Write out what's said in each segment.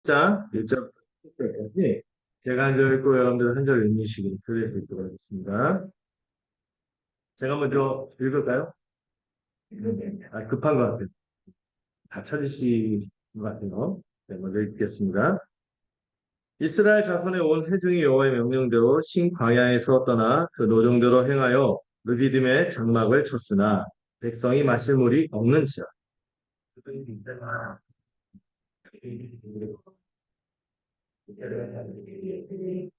10장 1절부터 10절까지 제가 한 절 읽고 여러분들 한 절 읽으시길 들으실 것 같습니다. 제가 먼저 읽을까요? 급한 것 같아요. 다 찾으신 것 같아요. 네, 먼저 읽겠습니다. 이스라엘 자손의 온 회중이 여호와의 명령대로 신 광야에서 떠나 그 노정대로 행하여 르비딤의 장막을 쳤으나 백성이 마실 물이 없는지라.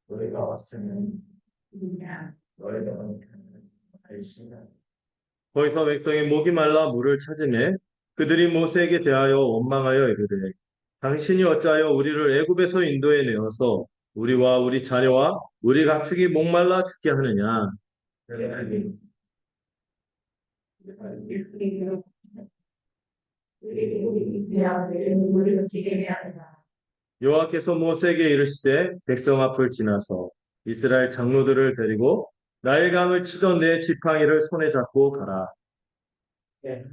너희가 왔으면 너희가 거기서 백성이 목이 말라 물을 찾으매 그들이 모세에게 대하여 원망하여 이르되 당신이 어찌하여 우리를 애굽에서 인도해 내어서 우리와 우리 자녀와 우리 가축이 목말라 죽게 하느냐. 여호와께서 모세에게 이르시되 백성 앞을 지나서 이스라엘 장로들을 데리고 나일강을 치던 내 지팡이를 손에 잡고 가라. 예.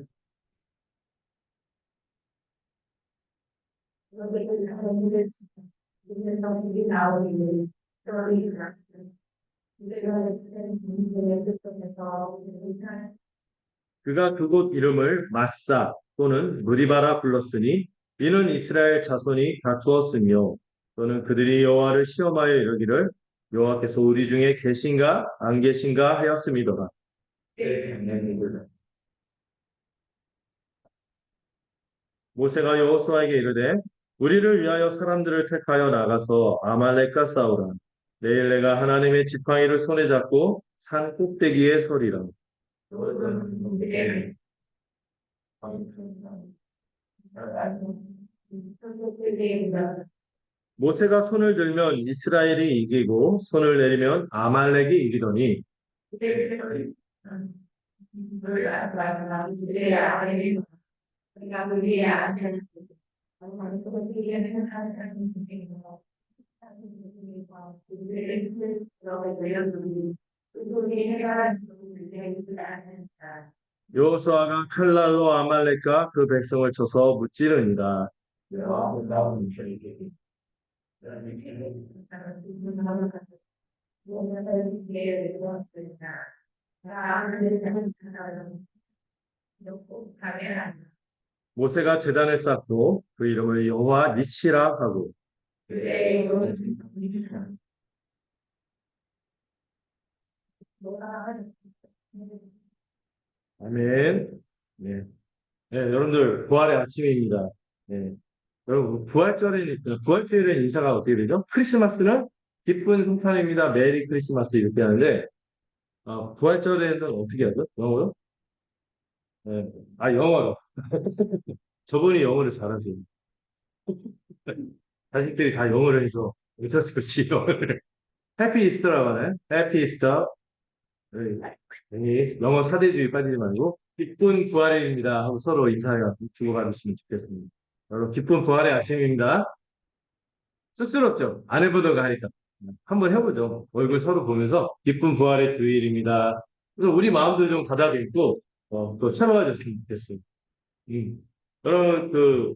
그가 그곳 이름을 마사 또는 무리바라 불렀으니 이는 이스라엘 자손이 다투었으며 또는 그들이 여호와를 시험하여 이르기를 여호와께서 우리 중에 계신가 안 계신가 하였음이더라. 모세가 여호수아에게 이르되 우리를 위하여 사람들을 택하여 나가서 아말렉과 싸우라. 내일 내가 하나님의 지팡이를 손에 잡고 산 꼭대기에 서리라. 모세가 손을 들면 이스라엘이 이기고 손을 내리면 아말렉이 이기더니 여호수아가 칼날로 아말렉과 그 백성을 쳐서 무찌르니라. 모세가 제단을 쌓고 그 이름을 여호와 니시라 하고 아멘. 네. 네, 여러분들 부활의 아침입니다. 네. 여러분 부활절에는 인사가 어떻게 되죠? 크리스마스는 기쁜 성탄입니다. 메리 크리스마스 이렇게 하는데 부활절에는 어떻게 하죠? 영어로? 네. 영어로. 저분이 영어를 잘하세요. 자식들이 다 영어를 해서 어쩔 수 없이 영어를 해피 이스터라고 하나요? 해피 이스터. 네. 영어 사대주의 빠지지 말고 기쁜 부활일입니다 하고 서로 인사해 주고받으시면 좋겠습니다. 여러분 기쁜 부활의 아침입니다. 쑥스럽죠? 안 해보던 거 하니까 한번 해보죠. 얼굴 서로 보면서 기쁜 부활의 주일입니다. 그래서 우리 마음도 좀 가다듬고 또 새로워졌으면 좋겠어요. 음. 여러분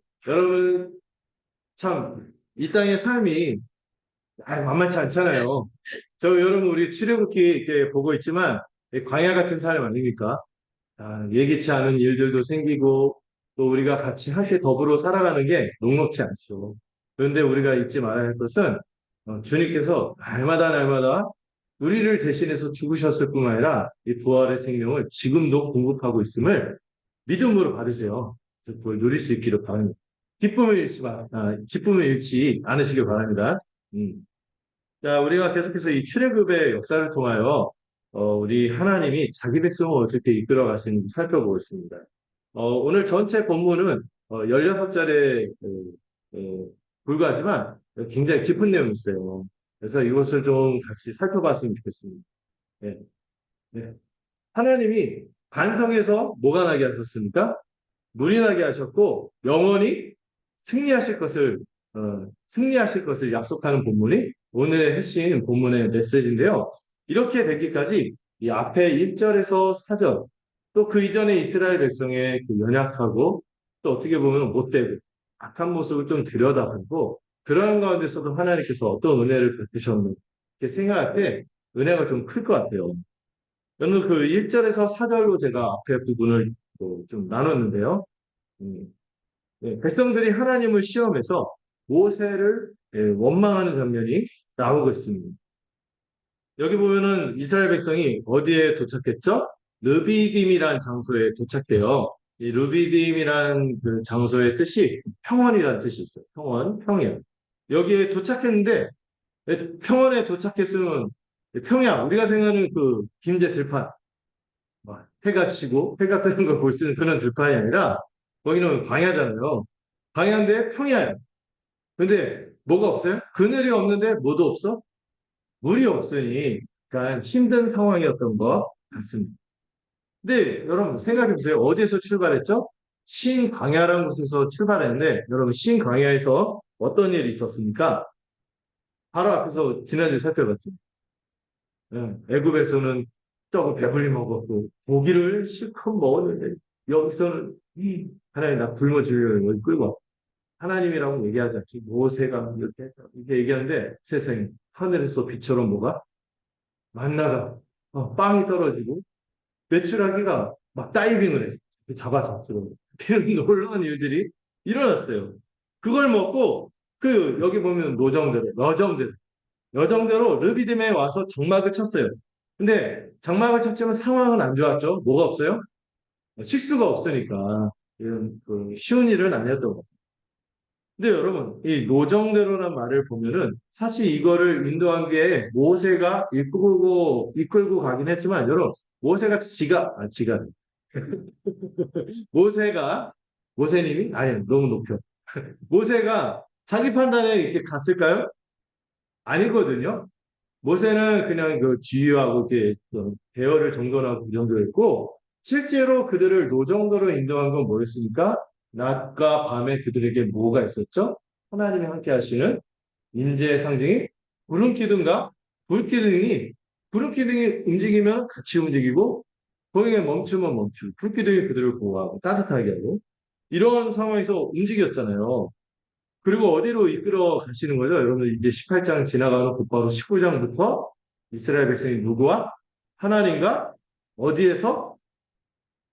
참 이 땅의 삶이 만만치 않잖아요. 여러분 우리 출애굽기 이렇게 보고 있지만 광야 같은 삶 아닙니까? 예기치 않은 일들도 생기고 또 우리가 같이 함께 더불어 살아가는 게 녹록지 않죠. 그런데 우리가 잊지 말아야 할 것은 주님께서 날마다 우리를 대신해서 죽으셨을 뿐만 아니라 이 부활의 생명을 지금도 공급하고 있음을 믿음으로 받으세요. 그래서 그걸 누릴 수 있기를 바랍니다. 기쁨을 잃지 않으시길 바랍니다. 자, 우리가 계속해서 이 출애굽의 역사를 통하여 우리 하나님이 자기 백성을 어떻게 이끌어 가시는지 살펴보고 있습니다. 오늘 전체 본문은 16절에 불과하지만 굉장히 깊은 내용이 있어요. 그래서 이것을 좀 같이 살펴봤으면 좋겠습니다. 네. 네. 하나님이 반성해서 뭐가 나게 하셨습니까? 물이 나게 하셨고 영원히 승리하실 것을 약속하는 본문이 오늘의 핵심 본문의 메시지인데요. 이렇게 되기까지 이 앞에 1절에서 4절 또 그 이전에 이스라엘 백성의 그 연약하고 또 어떻게 보면 못되고 악한 모습을 좀 들여다보고 그런 가운데서도 하나님께서 어떤 은혜를 베푸셨는지 이렇게 생각할 때 은혜가 좀 클 것 같아요. 저는 그 1절에서 4절로 제가 앞에 부분을 좀 나눴는데요. 음, 백성들이 하나님을 시험해서 모세를 원망하는 장면이 나오고 있습니다. 여기 보면은 이스라엘 백성이 어디에 도착했죠? 르비딤이라는 장소에 도착해요. 이 르비딤이라는 그 장소의 뜻이 평원이라는 뜻이 있어요. 평원, 평야. 여기에 도착했는데 평원에 도착했으면 평야 우리가 생각하는 그 김제 들판 막 해가 지고 해가 뜨는 걸 볼 수 있는 그런 들판이 아니라 거기는 광야잖아요. 광야인데 평야예요. 근데 뭐가 없어요? 그늘이 없는데 뭐도 없어? 물이 없으니 약간 힘든 상황이었던 것 같습니다. 근데 여러분 생각해 보세요. 어디에서 출발했죠? 신광야라는 곳에서 출발했는데 여러분 신광야에서 어떤 일이 있었습니까? 바로 앞에서 지난주에 살펴봤죠. 애굽에서는 떡을 배불리 먹었고 고기를 실컷 먹었는데 여기서는 하나님 나 굶어 죽이려고 여기 끌고 와. 하나님이라고 얘기하지 않지. 모세가 이렇게 얘기하는데 세상에 하늘에서 빛처럼 뭐가 만나가 빵이 떨어지고 메추라기가 막 다이빙을 해. 잡으려고. 이런 놀라운 일들이 일어났어요. 그걸 먹고 여기 보면 여정대로 르비딤에 와서 장막을 쳤어요. 근데 장막을 쳤지만 상황은 안 좋았죠. 뭐가 없어요? 식수가 없으니까 이런 쉬운 일은 아니었던 것 같아요. 근데 여러분, 이 노정대로란 말을 보면은 사실 이거를 인도한 게 모세가 이끌고 가긴 했지만 여러분, 모세가 모세가 모세님이 아니 너무 높여. 모세가 자기 판단에 이렇게 갔을까요? 아니거든요. 모세는 그냥 그 지휘하고 이렇게 대화를 정돈하고 그 정도였고 실제로 그들을 노정도로 인도한 건 뭐였습니까? 낮과 밤에 그들에게 뭐가 있었죠? 하나님이 함께 하시는 인재의 상징이 구름 기둥과 불 기둥이 구름 기둥이 움직이면 같이 움직이고 거기에 멈추면 멈추고 불 기둥이 그들을 보호하고 따뜻하게 하고 이런 상황에서 움직였잖아요. 그리고 어디로 이끌어 가시는 거죠? 여러분 이제 18장 지나가는 곧바로 19장부터 이스라엘 백성이 누구와 하나님과 어디에서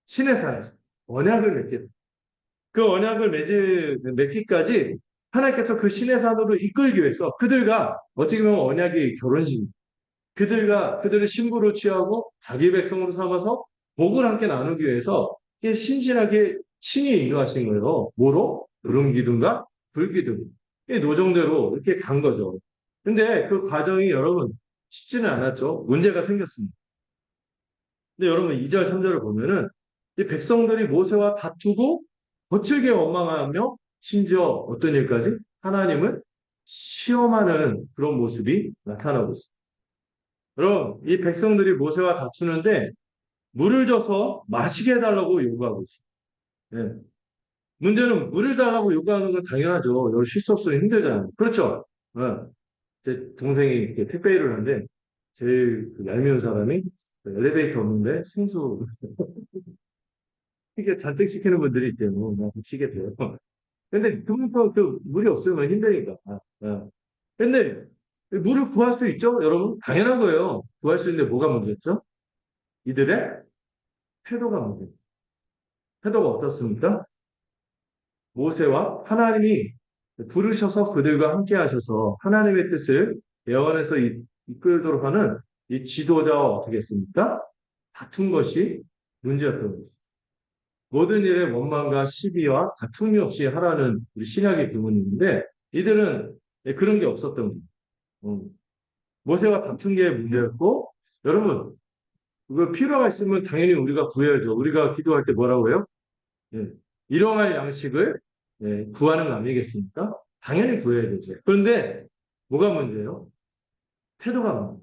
시내산에서 언약을 맺게 그 언약을 맺기까지 하나님께서 그 시내산으로 이끌기 위해서 그들과 어떻게 보면 언약의 결혼식 그들의 신부로 취하고 자기 백성으로 삼아서 복을 함께 나누기 위해서 신실하게 신이 인도하신 거예요. 뭐로? 구름 기둥과 불 기둥. 이 노정대로 이렇게 간 거죠. 근데 그 과정이 여러분 쉽지는 않았죠. 문제가 생겼습니다. 근데 여러분 2절, 3절을 보면은 이 백성들이 모세와 다투고 거칠게 원망하며 심지어 어떤 일까지? 하나님을 시험하는 그런 모습이 나타나고 있습니다. 여러분, 이 백성들이 모세와 다투는데 물을 줘서 마시게 해달라고 요구하고 있어요. 예. 문제는 물을 달라고 요구하는 건 당연하죠. 여기 쉴 수 없으면 힘들잖아요. 그렇죠? 예. 제 동생이 이렇게 택배 일을 하는데 제일 얄미운 사람이 엘리베이터 없는데 생수 이게 잔뜩 시키는 분들이 있대요. 막 미치게 돼요. 근데 그분도 물이 없으면 힘드니까. 예. 근데 물을 구할 수 있죠? 여러분? 당연한 거예요. 구할 수 있는데 뭐가 문제였죠? 이들의 태도가 문제예요. 태도가 어떻습니까? 모세와 하나님이 부르셔서 그들과 함께 하셔서 하나님의 뜻을 예언해서 이끌도록 하는 이 지도자와 어떻게 했습니까? 다툰 것이 문제였던 거죠. 모든 일에 원망과 시비와 다툼이 없이 하라는 우리 신약의 교훈인데 이들은 그런 게 없었던 거예요. 모세와 다툰 게 문제였고 여러분 그거 필요가 있으면 당연히 우리가 구해야죠. 우리가 기도할 때 뭐라고 해요? 예, 일용할 양식을 구하는 거 아니겠습니까? 당연히 구해야 되죠. 그런데 뭐가 문제예요? 태도가 문제.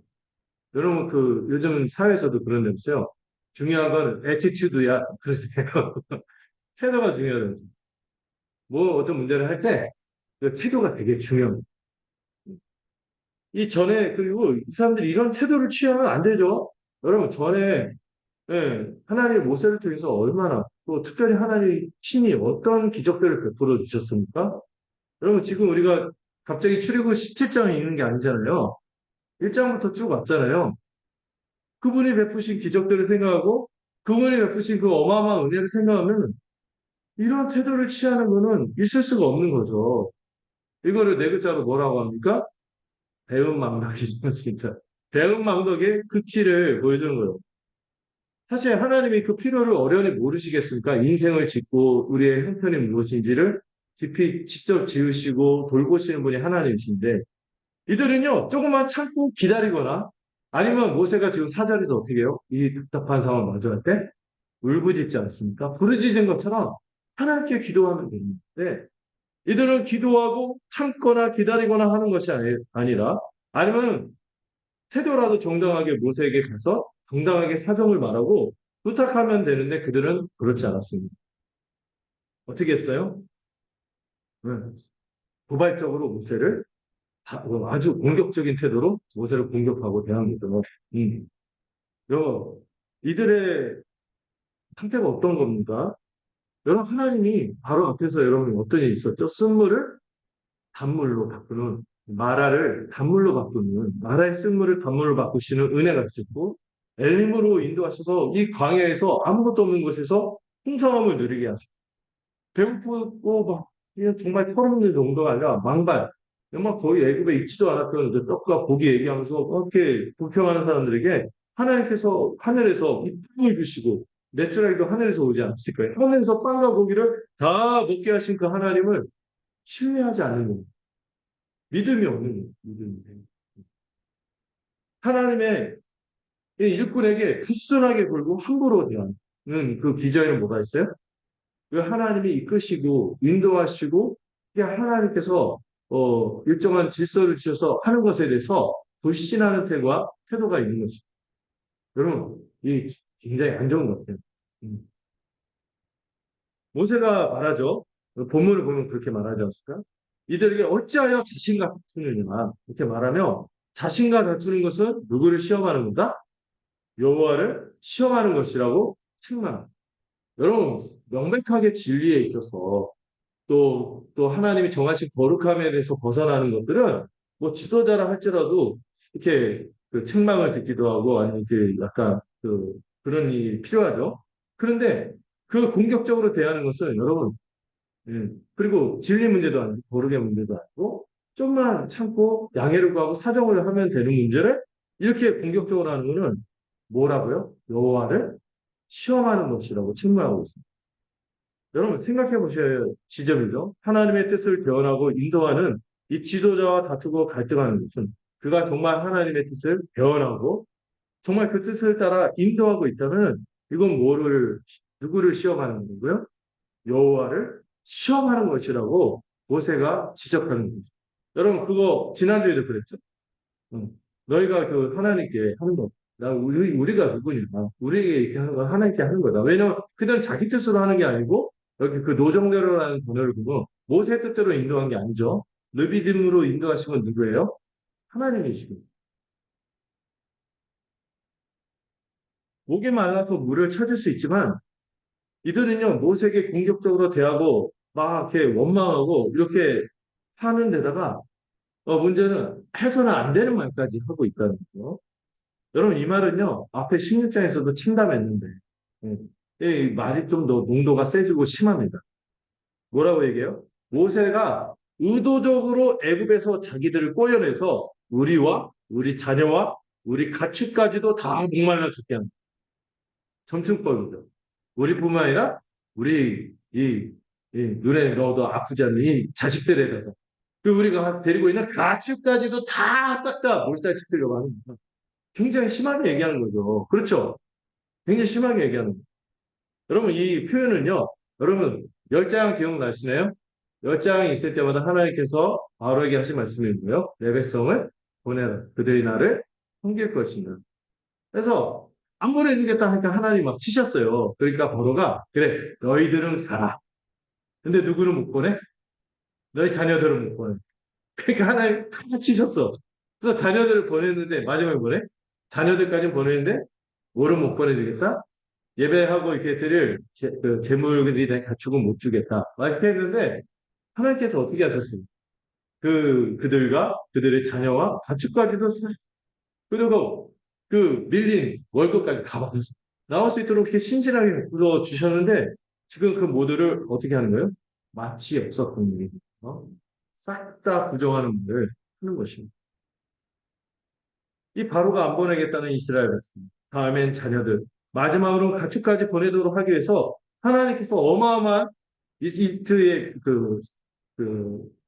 여러분 요즘 사회에서도 그런 데 있어요. 중요한 건 애티튜드야. 그러세요. 태도가 중요하다. 뭐 어떤 문제를 할 때 그 태도가 되게 중요합니다. 이 전에 그리고 이 사람들이 이런 태도를 취하면 안 되죠. 여러분 전에 하나님 모세를 통해서 얼마나 또 특별히 하나님 친히 어떤 기적들을 베풀어 주셨습니까? 여러분 지금 우리가 갑자기 출애굽 17장에 있는 게 아니잖아요. 1장부터 쭉 왔잖아요. 그분이 베푸신 기적들을 생각하고 그분이 베푸신 그 어마어마한 은혜를 생각하면 이런 태도를 취하는 거는 있을 수가 없는 거죠. 이거를 네 글자로 뭐라고 합니까? 배은망덕이죠, 진짜. 배은망덕의 극치를 보여주는 거예요. 사실 하나님이 그 필요를 어련히 모르시겠습니까? 인생을 짓고 우리의 형편이 무엇인지를 직접 지으시고 돌보시는 분이 하나님이신데 이들은요 조금만 참고 기다리거나 아니면 모세가 지금 사자리에서 어떻게 해요? 이 답답한 상황 마주할 때 울부짖지 않습니까? 부르짖은 것처럼 하나님께 기도하면 되는데 이들은 기도하고 참거나 기다리거나 하는 것이 아니라 아니면 태도라도 정당하게 모세에게 가서 정당하게 사정을 말하고 부탁하면 되는데 그들은 그렇지 않았습니다. 어떻게 했어요? 네. 도발적으로 모세를 아주 공격적인 태도로 모세를 공격하고 대합니다. 음. 이들의 상태가 어떤 겁니까? 여러분 하나님이 바로 앞에서 여러분 어떤 일이 있었죠? 쓴물을 단물로 바꾸는 마라를 단물로 바꾸는 마라의 쓴물을 단물로 바꾸시는 은혜가 있었고 엘림으로 인도하셔서 이 광야에서 아무것도 없는 곳에서 풍성함을 누리게 하시고 배고프고 막 그냥 정말 털없는 정도가 아니라 망발 정말 거의 애굽에 있지도 않았던 그 떡과 고기 얘기하면서 그렇게 불평하는 사람들에게 하나님께서 하늘에서 이 빵을 주시고 내추럴도 하늘에서 오지 않았을 거예요. 하늘에서 빵과 고기를 다 먹게 하신 그 하나님을 신뢰하지 않는 거예요. 믿음이 없는 거예요. 믿음이. 하나님의 이 일꾼에게 굳건하게 굴고 함부로 대하는 그 기저에는 뭐가 있어요? 그 하나님이 이끄시고 인도하시고 하나님께서 일정한 질서를 주셔서 하는 것에 대해서 불신하는 태도가 있는 것이죠. 여러분, 이 굉장히 안 좋은 것 같아요. 음. 모세가 말하죠. 본문을 보면 그렇게 말하지 않습니까? 이들에게 어찌하여 자신과 다투느냐 이렇게 말하며 자신과 다투는 것은 누구를 시험하는 건가? 여호와를 시험하는 것이라고 책망합니다. 여러분 명백하게 진리에 있어서 또 하나님이 정하신 거룩함에 대해서 벗어나는 것들은 뭐 지도자라 할지라도 이렇게 그 책망을 듣기도 하고 아니면 그 약간 그런 일이 필요하죠. 그런데 그 공격적으로 대하는 것은 여러분 그리고 진리 문제도 아니고 거룩의 문제도 아니고 좀만 참고 양해를 구하고 사정을 하면 되는 문제를 이렇게 공격적으로 하는 것은 뭐라고요? 여호와를 시험하는 것이라고 책망하고 있습니다. 여러분 생각해 보셔야 지점이죠. 하나님의 뜻을 배원하고 인도하는 이 지도자와 다투고 갈등하는 것은 그가 정말 하나님의 뜻을 배원하고 정말 그 뜻을 따라 인도하고 있다면 이건 누구를 시험하는 거고요? 여호와를 시험하는 것이라고 모세가 지적하는 거죠. 여러분 그거 지난주에도 그랬죠. 응. 너희가 그 하나님께 하는 거, 우리가 누구냐, 우리에게 이렇게 하는 건 하나님께 하는 거다. 왜냐면 그들은 자기 뜻으로 하는 게 아니고 여기 그 노정대로라는 단어를 보고 모세 뜻대로 인도한 게 아니죠. 르비딤으로 인도하신 건 누구예요? 하나님이시고 목이 말라서 물을 찾을 수 있지만 이들은요 모세에게 공격적으로 대하고 막 이렇게 원망하고 이렇게 하는 데다가 문제는 해서는 안 되는 말까지 하고 있다는 거죠. 여러분, 이 말은요, 앞에 16장에서도 침담했는데, 이 말이 좀 더 농도가 세지고 심합니다. 뭐라고 얘기해요? 모세가 의도적으로 애굽에서 자기들을 꼬여내서 우리와 우리 자녀와 우리 가축까지도 다 목말라 죽게 합니다. 점층법이죠. 우리뿐만 아니라 우리 눈에 넣어도 아프지 않는 이 자식들에 대해서 그 우리가 데리고 있는 가축까지도 다 싹 다 몰살시키려고 하는 거죠. 굉장히 심하게 얘기하는 거죠. 그렇죠? 굉장히 심하게 얘기하는 거죠. 여러분, 이 표현은요, 여러분, 10장 기억나시나요? 10장이 있을 때마다 하나님께서 바로에게 하신 말씀이고요. 내 백성을 보내라. 그들이 나를 섬길 것이다. 그래서 안 보내주겠다 하니까 하나님 막 치셨어요. 그러니까 바로가, 그래, 너희들은 가라. 근데 누구는 못 보내? 너희 자녀들은 못 보내. 그러니까 하나님 다 치셨어. 그래서 자녀들을 보냈는데, 마지막에 보내? 자녀들까지 보내는데, 뭐를 못 보내주겠다? 예배하고 이렇게 드릴 그 재물이 된 가축은 못 주겠다. 막 이렇게 했는데, 하나님께서 어떻게 하셨습니까? 그들과 그들의 자녀와 가축까지도 그리고 그 밀린 월급까지 다 받았어. 나올 수 있도록 이렇게 신실하게 불러 주셨는데 지금 그 모두를 어떻게 하는 거예요? 마치 없었던 일이 싹 다 부정하는 일을 하는 것입니다. 이 바로가 안 보내겠다는 이스라엘 백성, 다음엔 자녀들, 마지막으로 가축까지 보내도록 하기 위해서 하나님께서 어마어마한 이집트의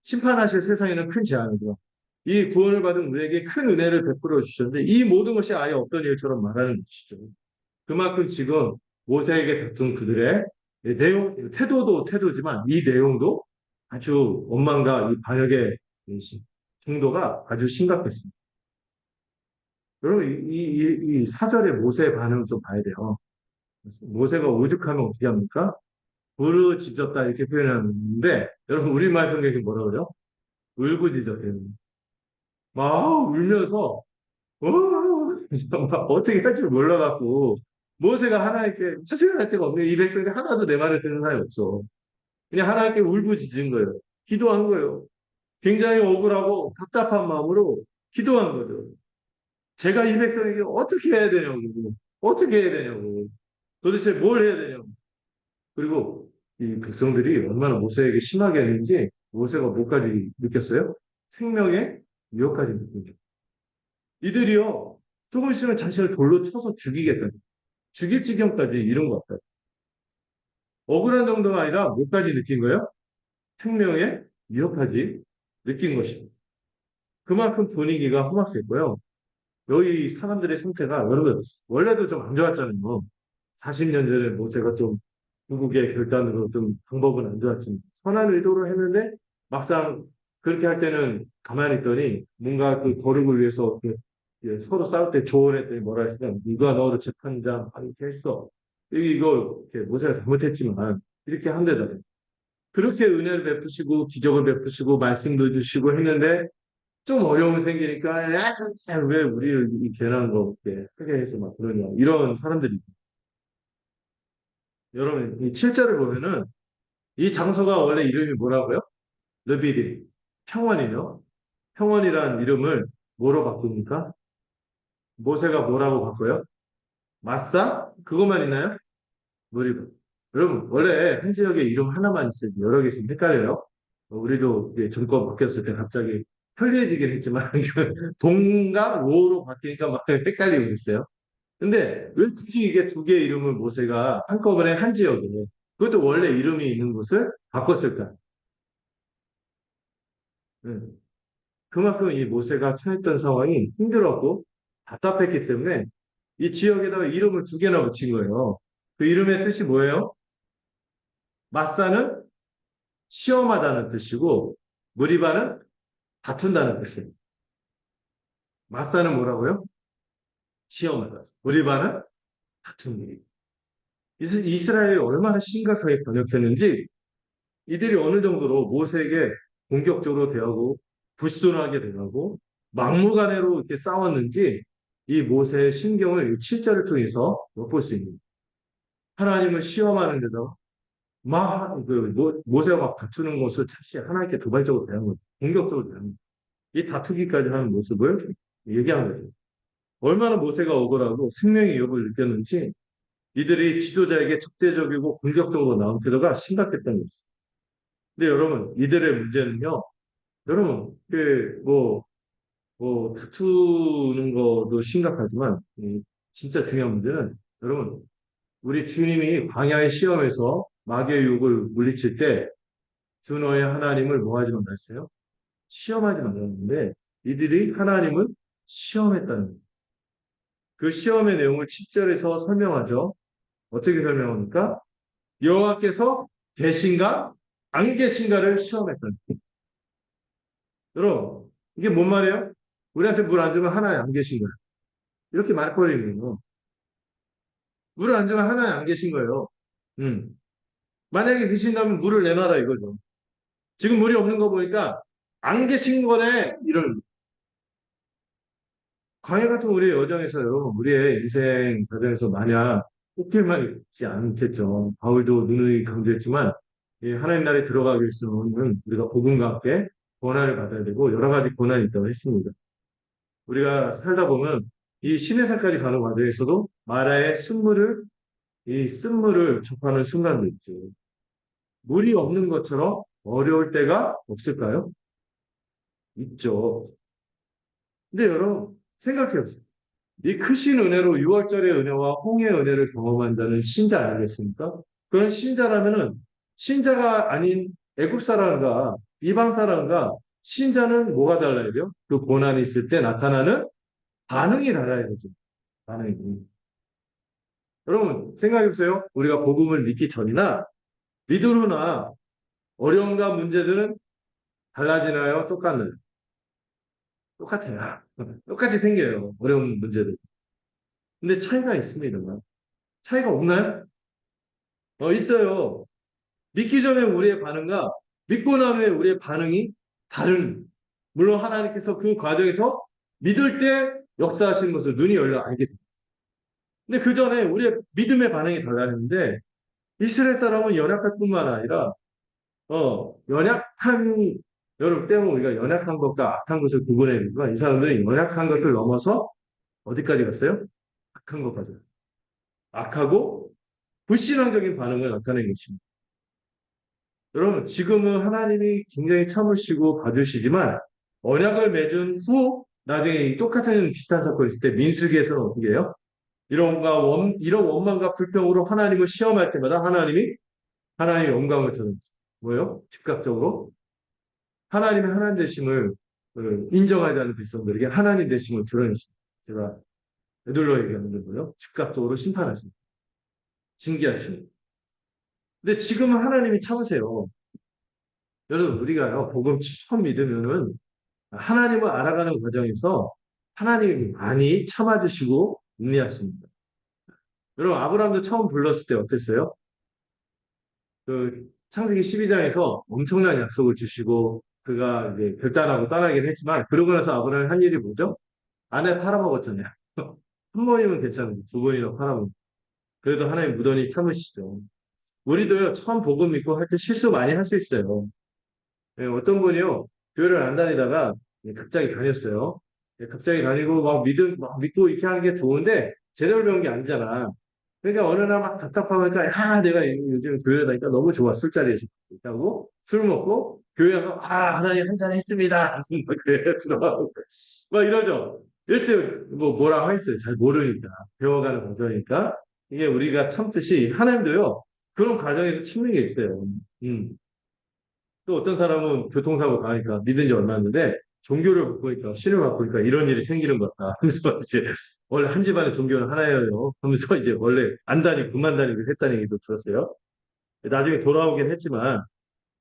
심판하실 세상에는 큰 재앙이죠. 이 구원을 받은 우리에게 큰 은혜를 베풀어 주셨는데 이 모든 것이 아예 없던 일처럼 말하는 것이죠. 그만큼 지금 모세에게 베푼 그들의 내용, 태도도 태도지만 이 내용도 아주 원망과 이 반역의 정도가 아주 심각했습니다. 여러분, 이 사절의 모세의 반응을 좀 봐야 돼요. 모세가 오죽하면 어떻게 합니까? 부르짖었다 이렇게 표현하는데 여러분 우리말 성경에서 뭐라 그래요? 울부짖었대요. 막 울면서 진짜 막 어떻게 할 줄 몰라갖고 모세가 하나님께 하소연할 데가 없네. 이 백성이 하나도 내 말을 듣는 사람이 없어. 그냥 하나님께 울부짖은 거예요. 기도한 거예요. 굉장히 억울하고 답답한 마음으로 기도한 거죠. 제가 이 백성에게 어떻게 해야 되냐고. 어떻게 해야 되냐고. 도대체 뭘 해야 되냐고. 그리고 이 백성들이 얼마나 모세에게 심하게 했는지 모세가 뭐까지 느꼈어요? 생명의 위협까지 느꼈죠. 이들이요, 조금 있으면 자신을 돌로 쳐서 죽이겠다. 죽일 지경까지 이런 것 같아요. 억울한 정도가 아니라 뭐까지 느낀 거예요? 생명의 위협까지 느낀 것입니다. 그만큼 분위기가 험악했고요. 여기 사람들의 상태가 여러분 원래도 좀 안 좋았잖아요. 40년 전에 모세가 좀 누구의 결단으로 좀 방법은 안 좋았지만 선한 의도로 했는데 막상 그렇게 할 때는 가만히 있더니 뭔가 그 거룩을 위해서 서로 싸울 때 조언했더니 뭐라 했으면 누가 너를 재판장 이렇게 했어. 이거 이렇게 모세가 잘못했지만 이렇게 한대더라. 그렇게 은혜를 베푸시고 기적을 베푸시고 말씀도 주시고 했는데 좀 어려움이 생기니까 야, 왜 우리를 이 괜한 거 이렇게 하게 해서 막 그러냐 이런 사람들이 여러분 이 7절을 보면은 이 장소가 원래 이름이 뭐라고요? 르비dim 평원이죠. 평원이라는 이름을 뭐로 바꿉니까? 모세가 뭐라고 바꿔요? 마사? 그것만 있나요? 누리고. 여러분 원래 한 지역에 이름 하나만 있어요. 여러 개 있으면 헷갈려요. 우리도 이제 정권 바뀌었을 때 갑자기 편리해지긴 했지만 동갑 로로 바뀌니까 막 헷갈리고 있어요. 근데 왜 굳이 이게 두 개의 이름을 모세가 한꺼번에 한 지역에 그것도 원래 이름이 있는 곳을 바꿨을까? 네. 그만큼 이 모세가 처했던 상황이 힘들었고 답답했기 때문에 이 지역에다가 이름을 두 개나 붙인 거예요. 그 이름의 뜻이 뭐예요? 마사는 시험하다는 뜻이고 무리바는 다툰다는 뜻이에요. 마사는 뭐라고요? 시험하다. 무리바는 다툰 일이. 이스라엘이 얼마나 심각하게 번역했는지 이들이 어느 정도로 모세에게 공격적으로 대하고 불순하게 대하고 막무가내로 이렇게 싸웠는지 이 모세의 심경을 7절을 통해서 엿볼 수 있는 하나님을 시험하는 데다 모세가 막 다투는 것을 차시 하나님께 도발적으로 대한 거죠. 공격적으로 대한 거죠. 이 다투기까지 하는 모습을 얘기한 거죠. 얼마나 모세가 억울하고 생명의 위협을 느꼈는지 이들이 지도자에게 적대적이고 공격적으로 나온 태도가 심각했던 거죠. 근데 여러분, 이들의 문제는요, 여러분, 다투는 것도 심각하지만, 진짜 중요한 문제는, 여러분, 우리 주님이 광야의 시험에서 마귀의 유혹을 물리칠 때, 주 너의 하나님을 뭐 하지 말았어요? 시험하지 말았는데, 이들이 하나님을 시험했다는 거예요. 그 시험의 내용을 7절에서 설명하죠. 어떻게 설명합니까? 여호와께서 계신가, 안 계신가를 시험했다는 거예요. 여러분, 이게 뭔 말이에요? 우리한테 물 안 주면 하나에 안 계신 거예요. 이렇게 말버리는 거예요. 물을 안 주면 하나에 안 계신 거예요. 음. 만약에 계신다면 물을 내놔라 이거죠. 지금 물이 없는 거 보니까 안 계신 거네. 이런 광야 같은 우리의 여정에서 여러분, 우리의 인생 과정에서 만약 꽃길만 있지 않겠죠. 바울도 누누이 강조했지만 하나님 나라에 들어가기 위해서는 우리가 복음과 함께 고난을 받아야 되고 여러 가지 고난이 있다고 했습니다. 우리가 살다 보면 이 신의 산까지 가는 과정에서도 마라의 이 쓴물을 접하는 순간도 있죠. 물이 없는 것처럼 어려울 때가 없을까요? 있죠. 근데 여러분, 생각해 보세요. 이 크신 은혜로 6월절의 은혜와 홍해의 은혜를 경험한다는 신자 아니겠습니까? 그런 신자라면은 신자가 아닌 애국 사람과 이방 사람과 신자는 뭐가 달라야 돼요? 그 고난이 있을 때 나타나는 반응이 달라야 되죠. 반응이. 여러분, 생각해 보세요. 우리가 복음을 믿기 전이나 믿으로나 어려움과 문제들은 달라지나요? 똑같나요? 똑같아요. 똑같이 생겨요. 어려운 문제들. 근데 차이가 있습니다. 차이가 없나요? 있어요. 믿기 전에 우리의 반응과 믿고 난 후에 우리의 반응이 다른. 물론 하나님께서 그 과정에서 믿을 때 역사하시는 것을 눈이 열려 알게 됩니다. 근데 그 전에 우리의 믿음의 반응이 달랐는데 이스라엘 사람은 연약할 뿐만 아니라 연약한 여러분 때문에 우리가 연약한 것과 악한 것을 구분해내니까 이 사람들이 연약한 것을 넘어서 어디까지 갔어요? 악한 것까지. 악하고 불신앙적인 반응을 나타낸 것입니다. 여러분, 지금은 하나님이 굉장히 참으시고 봐주시지만, 언약을 맺은 후, 나중에 똑같은 비슷한 사건이 있을 때 민수기에서는 어떻게 해요? 이런 원망과 불평으로 하나님을 시험할 때마다 하나님의 영광을 드러냈어요. 뭐예요? 즉각적으로 하나님의 하나님 되심을 인정하지 않는 백성들에게 하나님 되심을 드러냈습니다. 제가 에둘러 얘기하는 거고요. 즉각적으로 심판하십니다. 징계하십니다. 근데 지금은 하나님이 참으세요. 여러분, 우리가요, 복음 처음 믿으면은 하나님을 알아가는 과정에서 하나님이 많이 참아주시고 인내하십니다. 여러분, 아브라함도 처음 불렀을 때 어땠어요? 그 창세기 12장에서 엄청난 약속을 주시고 그가 이제 결단하고 떠나긴 했지만 그러고 나서 아브라함이 한 일이 뭐죠? 아내 팔아먹었잖아요. 한 번이면 괜찮은데 두 번이나 팔아먹고 그래도 하나님 무던히 참으시죠. 우리도요, 처음 복음 믿고 할 때 실수 많이 할 수 있어요. 예, 어떤 분이요, 교회를 안 다니다가 갑자기 다녔어요. 갑자기 다니고 막 믿고 이렇게 하는 게 좋은데 제대로 배운 게 아니잖아. 그러니까 어느 날 막 답답하니까 내가 요즘 교회 다니까 너무 좋아. 술자리에서 있다고 술 먹고 교회 가서 하나님 한잔 했습니다. 교회 들어가고 막 이러죠. 이럴 때 뭐라고 했어요. 잘 모르니까 배워가는 과정이니까 이게 우리가 참듯이 하나님도요 그런 과정에서 참는 게 있어요. 음. 또 어떤 사람은 교통사고 당하니까 믿은 지 얼마 안 됐는데 종교를 바꾸니까 신을 바꾸니까 이런 일이 생기는 것 같다. 하면서 이제 원래 한 집안의 종교는 하나예요. 하면서 이제 원래 안 다니고 그만 다니고 했다는 얘기도 들었어요. 나중에 돌아오긴 했지만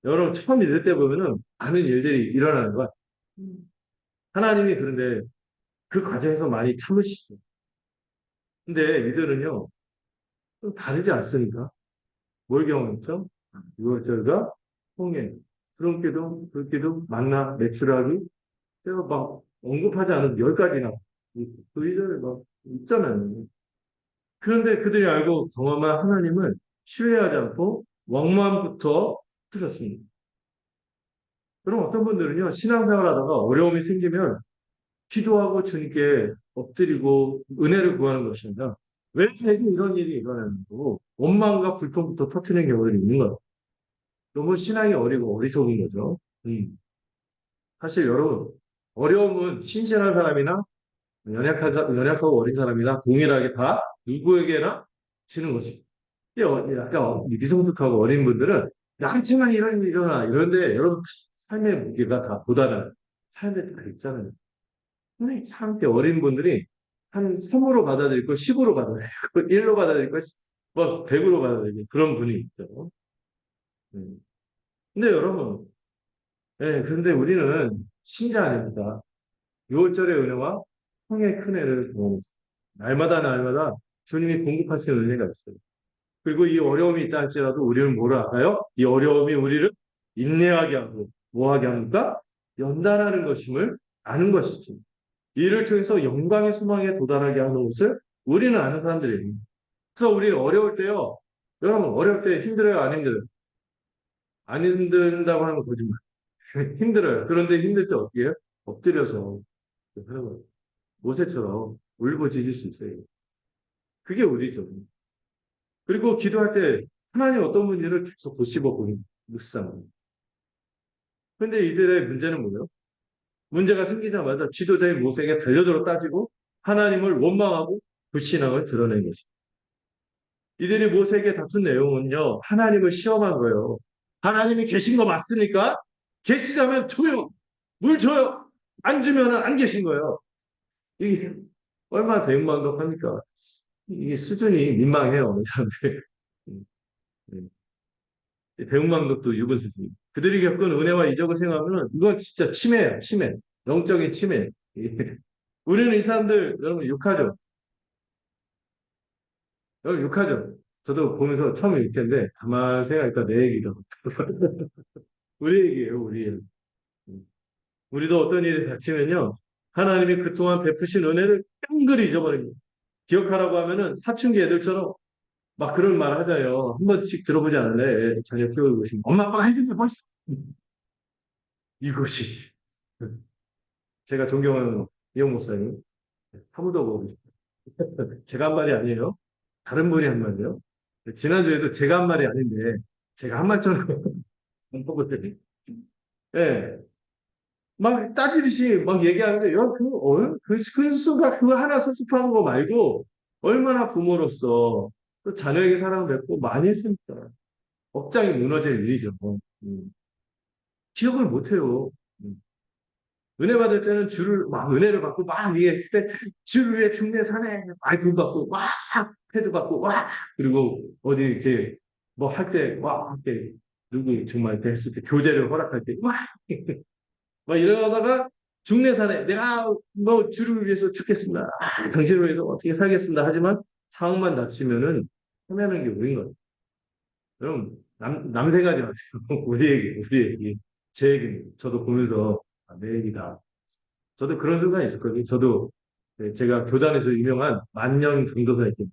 여러분 처음 믿을 때 보면은 많은 일들이 일어나는 거야. 하나님이 그런데 그 과정에서 많이 참으시죠. 근데 이들은요 좀 다르지 않습니까? 뭘 경험했죠? 6월절과 홍해, 수렁기둥, 불기둥, 만나, 메추라기, 제가 막 언급하지 않은 10가지나 그 이전에 막 있잖아요. 그런데 그들이 알고 경험한 하나님을 신뢰하지 않고 왕마음부터 틀었습니다. 그럼 어떤 분들은요, 신앙생활 하다가 어려움이 생기면 기도하고 주님께 엎드리고 은혜를 구하는 것입니다. 왜 내게 이런 일이 일어나는 거고 원망과 불평부터 터트리는 경우들이 있는 거예요. 너무 신앙이 어리고 어리석은 거죠. 사실 여러분, 어려움은 신실한 사람이나 연약하고 어린 사람이나 동일하게 다 누구에게나 지는 것입니다. 약간 미성숙하고 어린 분들은 나한테만 이런 일이 일어나. 이런데 여러분, 삶의 무게가 다 보다는 삶에 다 있잖아요. 근데 참 어린 분들이 한 3으로 받아들이고 10으로 받아들이고 1로 받아들이고 뭐 100으로 받아들이고 그런 분이 있죠. 음. 근데 여러분, 그런데 우리는 신자 아닙니다. 6월절의 은혜와 형의 큰 애를 경험했습니다. 날마다 주님이 공급하시는 은혜가 있어요. 그리고 이 어려움이 있다 할지라도 우리는 뭐를 알아요? 이 어려움이 우리를 인내하게 하고 뭐하게 합니까? 연단하는 것임을 아는 것이죠. 이를 통해서 영광의 소망에 도달하게 하는 것을 우리는 아는 사람들이에요. 그래서 우리 어려울 때요. 여러분 어려울 때 힘들어요? 안 힘들어요? 안 힘든다고 하는 건 거짓말. 힘들어요. 그런데 힘들 때 어떻게 해요? 엎드려서 하는 거예요. 모세처럼 울부짖을 수 있어요. 그게 우리죠. 그리고 기도할 때 하나님 어떤 문제를 계속 곱씹어 보는 묵상. 근데 이들의 문제는 뭐예요? 문제가 생기자마자 지도자인 모세에게 달려들어 따지고 하나님을 원망하고 불신앙을 드러낸 것입니다. 이들이 모세에게 다툰 내용은요, 하나님을 시험한 거예요. 하나님이 계신 거 맞습니까? 계시다면 줘요. 물 줘요. 안 주면 안 계신 거예요. 이게 얼마나 대응만족합니까? 이 수준이 민망해요, 사람들. 배은망덕도 육은 수준. 그들이 겪은 은혜와 이적을 생각하면 이건 진짜 침해예요, 침해. 영적인 침해. 우리는 이 사람들 여러분 욕하죠. 여러분 욕하죠. 저도 보면서 처음에 욕했는데 가만 생각하니까 내 얘기다. 우리 얘기예요, 우리 얘기. 우리도 어떤 일이 닥치면요. 하나님이 그동안 베푸신 은혜를 깡그리 잊어버립니다. 기억하라고 하면은 사춘기 애들처럼 막 그런 말 하자요. 한 번씩 들어보지 않을래? 자녀 키우고 계신 엄마 아빠가 해준 게 벌써 이것이 제가 존경하는 이용 목사님 사무도 보고 싶어요. 제가 한 말이 아니에요. 다른 분이 한 말이에요. 지난주에도 제가 한 말이 아닌데 제가 한 말처럼 보고더니 예, 막 따지듯이 막 얘기하는데 그 수가 그거 하나 수습하는 거 말고 얼마나 부모로서 또 자녀에게 사랑을 뵙고 많이 했습니까? 억장이 무너질 일이죠. 기억을 못해요. 음. 은혜 받을 때는 주를 막 은혜를 받고 막 위에 있을 때 주를 위해 중대 사네 아이폰 받고 막 패드 받고 막 그리고 어디 이렇게 뭐 할 때 막 이렇게 누구 정말 됐을 때 교대를 허락할 때 막 막 이러다가 중내산에 내가 뭐 주를 위해서 죽겠습니다. 당신을 위해서 어떻게 살겠습니다. 하지만 상황만 닥치면은 헤매는 게 우린 거예요. 그럼 남생하지 마세요. 우리 얘기, 제 얘기는 저도 보면서 아, 내 얘기다. 저도 그런 순간이 있었거든요. 저도 네, 제가 교단에서 유명한 만년 전도사였기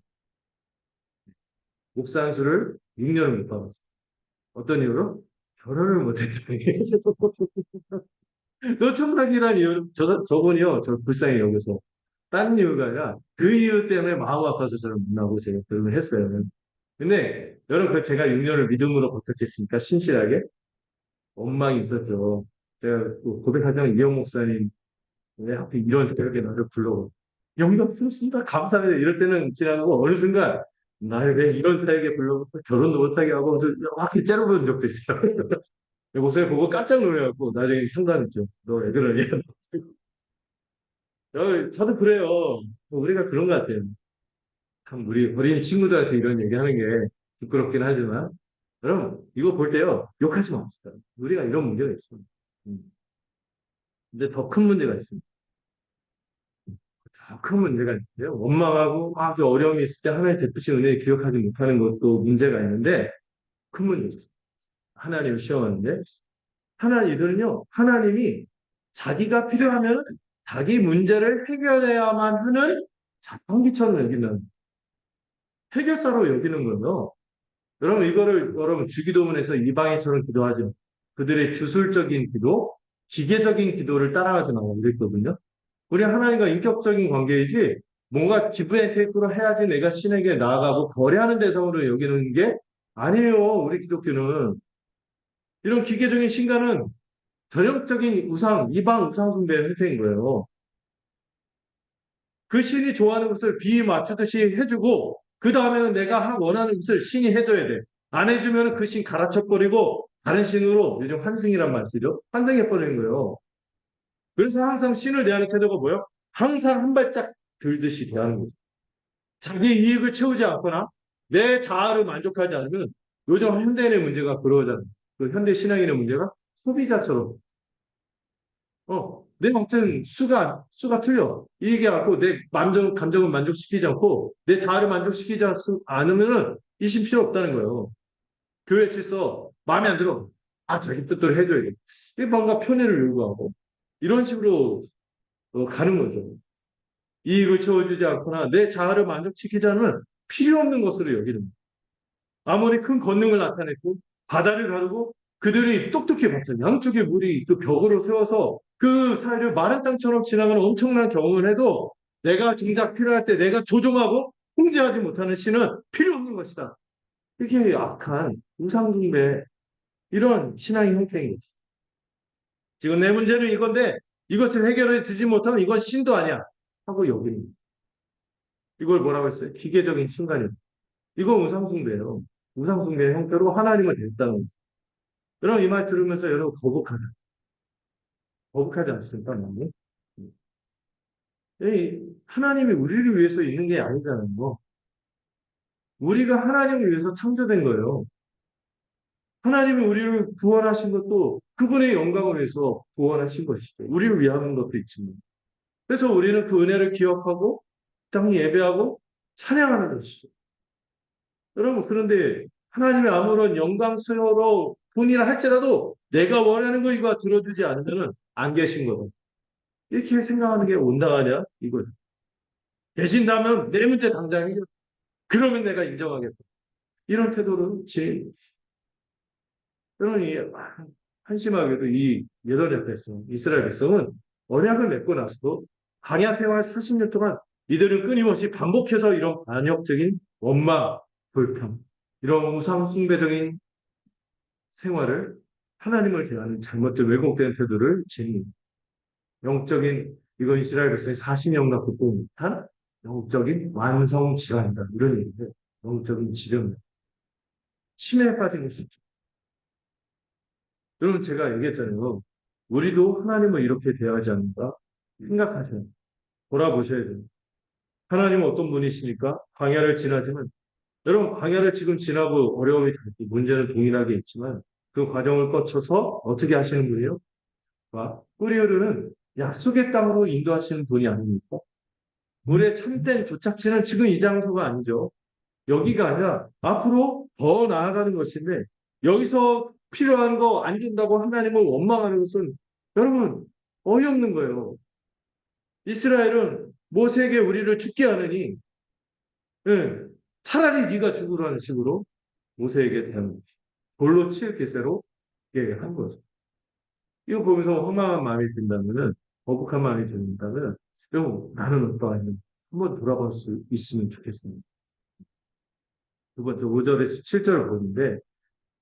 목상수를 6년을 못 받았어요. 어떤 이유로? 결혼을 못했더니. 노총각이라는 이유, 저분이요, 저 불쌍히 여기서. 딴 이유가 아니라 그 이유 때문에 마음 아파서 저를 만나고 제가 결혼을 했어요. 근데 여러분, 그 제가 6년을 믿음으로 버텼겠습니까? 신실하게? 원망이 있었죠. 제가 또 고백하자면 이영 목사님 왜 하필 이런 새벽에 나를 불러? 영광스럽습니다. 감사합니다. 이럴 때는 지나가고 어느 순간 나를 왜 이런 사역에 불러서 결혼도 못하게 하고 확실히 째려본 적도 있어요. 목사님 보고 깜짝 놀래갖고 나중에 상담했죠. 너 왜 그러냐? 저도 그래요. 우리가 그런 것 같아요. 참 우리 어린 친구들한테 이런 얘기하는 게 부끄럽긴 하지만 여러분 이거 볼 때요 욕하지 맙시다. 우리가 이런 문제가 있습니다. 음. 근데 더 큰 문제가 있습니다. 더 큰 문제가 있는데요. 원망하고 아주 어려움이 있을 때 하나님 베푸신 은혜를 기억하지 못하는 것도 문제가 있는데 큰 문제가 있습니다. 하나님을 시험하는데 이들은요 하나님이 자기가 필요하면 자기 문제를 해결해야만 하는 자판기처럼 여기는 해결사로 여기는 거예요. 여러분 이거를 여러분 주기도문에서 이방인처럼 기도하지 그들의 주술적인 기도, 기계적인 기도를 따라하지 말라고 그랬거든요. 우리 하나님과 인격적인 관계이지 뭔가 기브 앤 테이크로 해야지 내가 신에게 나아가고 거래하는 대상으로 여기는 게 아니에요. 우리 기독교는 이런 기계적인 신가는 전형적인 우상, 이방 우상 숭배의 형태인 거예요. 그 신이 좋아하는 것을 비 맞추듯이 해주고 그 다음에는 내가 원하는 것을 신이 해줘야 돼. 안 해주면 그 신 갈아쳐버리고 다른 신으로 요즘 환승이란 말 쓰죠. 환승해버리는 거예요. 그래서 항상 신을 대하는 태도가 뭐예요? 항상 한 발짝 들듯이 대하는 거죠. 자기 이익을 채우지 않거나 내 자아를 만족하지 않으면 요즘 현대인의 문제가 그러잖아요. 그 현대 신앙인의 문제가 소비자처럼 내 어떤 수가 틀려. 이 얘기하고 내 감정을 만족시키지 않고 내 자아를 만족시키지 않으면은 이 신 필요 없다는 거예요. 교회 질서 마음에 안 들어. 아, 자기 뜻대로 해줘야겠 이게 뭔가 편의를 요구하고 이런 식으로 가는 거죠. 이익을 채워주지 않거나 내 자아를 만족시키지 않으면 필요 없는 것으로 여기는 거예요. 아무리 큰 권능을 나타냈고 바다를 가르고 그들이 똑똑히 봤죠. 양쪽에 물이 그 벽으로 세워서 그 사이를 마른 땅처럼 지나가는 엄청난 경험을 해도 내가 정작 필요할 때 내가 조종하고 통제하지 못하는 신은 필요 없는 것이다. 이게 악한 우상숭배 이런 신앙의 형태입니다. 지금 내 문제는 이건데 이것을 해결해 주지 못하면 이건 신도 아니야 하고 여기는 이걸 뭐라고 했어요? 기계적인 신간이에요. 이거 우상숭배예요. 우상숭배의 형태로 하나님을 댔다는 거죠. 여러분 이 말 들으면서 여러분 거북하지 않습니까? 나는? 하나님이 우리를 위해서 있는 게 아니잖아요. 우리가 하나님을 위해서 창조된 거예요. 하나님이 우리를 구원하신 것도 그분의 영광을 위해서 구원하신 것이죠. 우리를 위한 것도 있지만. 그래서 우리는 그 은혜를 기억하고 땅에 예배하고 찬양하는 것이죠. 여러분, 그런데 하나님의 아무런 영광스러워 본이라 할지라도 내가 원하는 거 이거 들어주지 않으면 안 계신 거다. 이렇게 생각하는 게 온당하냐? 이거죠. 계신다면 내 문제 당장 해결. 그러면 내가 인정하겠다. 이런 태도는 제, 여러분, 한심하게도 이 여덟 백성, 이스라엘 백성은 언약을 맺고 나서도 광야 생활 40년 동안 이들은 끊임없이 반복해서 이런 반역적인 원망, 불평, 이런 우상숭배적인 생활을 하나님을 대하는 잘못된 왜곡된 태도를 지닌 영적인 이건 이스라엘 백성이 40년간 극복 못한 영적인 완성 질환이다. 이런 얘기인데 영적인 질병, 치매에 빠진 것이죠. 여러분 제가 얘기했잖아요. 우리도 하나님을 이렇게 대하지 않는가 생각하세요. 돌아보셔야 돼요. 하나님은 어떤 분이십니까? 광야를 지나지만 여러분 광야를 지금 지나고 어려움이 닿기 문제는 동일하게 있지만 그 과정을 거쳐서 어떻게 하시는 분이에요? 꿀이 흐르는 약속의 땅으로 인도하시는 분이 아닙니까? 우리의 참된 도착지는 지금 이 장소가 아니죠. 여기가 아니라 앞으로 더 나아가는 것인데 여기서 필요한 거 안 준다고 하나님을 원망하는 것은 여러분 어이없는 거예요. 이스라엘은 모세에게 우리를 죽게 하느니 예, 차라리 네가 죽으라는 식으로 모세에게 대한 돌로 칠 기세로 한 거죠. 이거 보면서 허망한 마음이 든다면은 거북한 마음이 든다면 나는 어떠하니 한번 돌아볼 수 있으면 좋겠습니다. 두 번째 5절에서 7절을 보는데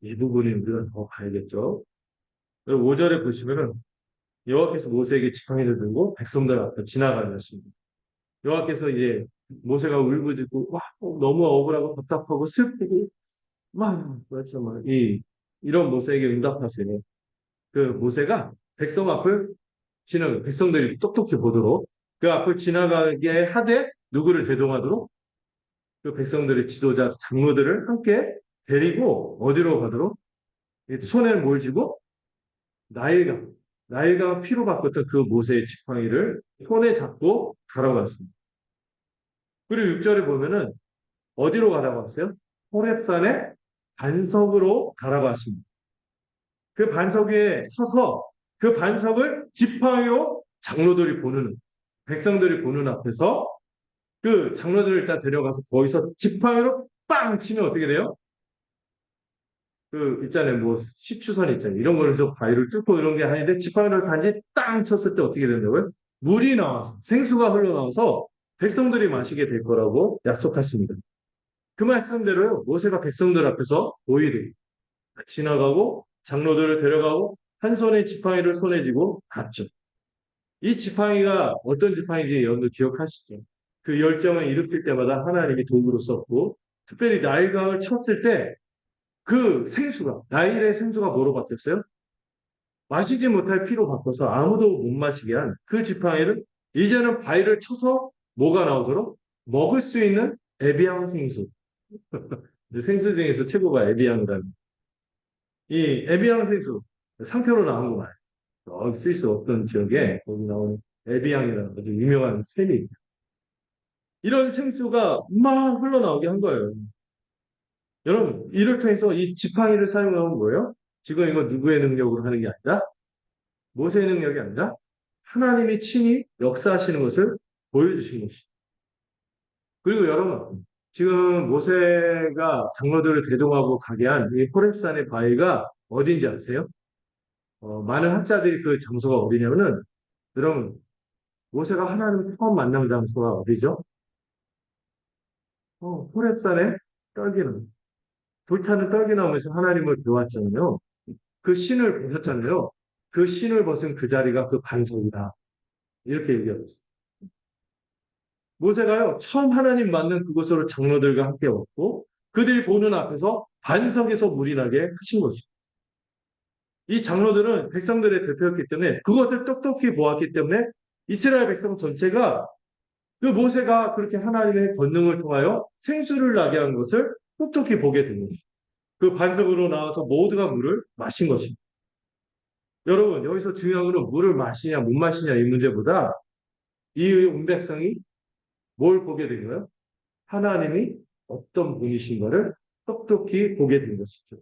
이 부분이 우리가 더 봐야겠죠. 5절에 보시면은 여호와께서 모세에게 지팡이를 들고 백성들 앞에 지나가는 것입니다. 여호와께서 이제 모세가 울부짖고 와 너무 억울하고 답답하고 슬프고 막 그렇죠 이런 모세에게 응답하시네. 그 모세가 백성 앞을 지나가 백성들이 똑똑히 보도록 그 앞을 지나가게 하되 누구를 대동하도록 그 백성들의 지도자 장로들을 함께 데리고 어디로 가도록 손에 뭘 쥐고 나일강 피로 바꿨던 그 모세의 지팡이를 손에 잡고 가라고했습니다. 그리고 6절에 보면은 어디로 가라고 했어요? 호렙산의 반석으로 가라고 하십니다. 그 반석 위에 서서 그 반석을 지팡이로 장로들이 보는 백성들이 보는 앞에서 그 장로들을 일단 데려가서 거기서 지팡이로 빵 치면 어떻게 돼요? 그 있잖아요. 뭐 시추선 있잖아요. 이런 거에서 바위를 뚫고 이런 게 아닌데 지팡이를 단지 땅 쳤을 때 어떻게 된다고요? 물이 나와서 생수가 흘러나와서 백성들이 마시게 될 거라고 약속하십니다. 그 말씀대로요. 모세가 백성들 앞에서 오일을 지나가고 장로들을 데려가고 한 손에 지팡이를 손에 쥐고 갔죠. 이 지팡이가 어떤 지팡이인지 여러분들 기억하시죠? 그 열정을 일으킬 때마다 하나님이 도구로 썼고 특별히 나일강을 쳤을 때 그 생수가 나일의 생수가 뭐로 바뀌었어요? 마시지 못할 피로 바꿔서 아무도 못 마시게 한 그 지팡이를 이제는 바위를 쳐서 뭐가 나오도록 먹을 수 있는 에비앙 생수. 생수 중에서 최고가 에비앙이라는 이 에비앙 생수 상표로 나온 거 말이에요. 스위스 어떤 지역에 거기 나오는 에비앙이라는 아주 유명한 샘이 이런 생수가 막 흘러나오게 한 거예요. 여러분 이를 통해서 이 지팡이를 사용하면 뭐예요? 지금 이거 누구의 능력으로 하는 게 아니라 모세의 능력이 아니라 하나님이 친히 역사하시는 것을 보여주신 것이죠. 그리고 여러분 지금 모세가 장로들을 대동하고 가게 한 이 호렙산의 바위가 어딘지 아세요? 많은 학자들이 그 장소가 어디냐면은, 여러분, 모세가 하나님을 처음 만난 장소가 어디죠? 호렙산에 떨기나무. 불타는 떨기나무에서 하나님을 배웠잖아요. 그 신을 보셨잖아요. 그 신을 벗은 그 자리가 그 반석이다. 이렇게 얘기하고 있어요. 모세가요, 처음 하나님 만난 그곳으로 장로들과 함께 왔고, 그들이 보는 앞에서 반석에서 물이 나게 하신 것이죠. 이 장로들은 백성들의 대표였기 때문에 그것을 똑똑히 보았기 때문에 이스라엘 백성 전체가 그 모세가 그렇게 하나님의 권능을 통하여 생수를 나게 한 것을 똑똑히 보게 된 것이죠. 그 반석으로 나와서 모두가 물을 마신 것입니다. 여러분, 여기서 중요한 것은 물을 마시냐, 못 마시냐 이 문제보다 이 온 백성이 뭘 보게 된 거예요? 하나님이 어떤 분이신가를 똑똑히 보게 된 것이죠.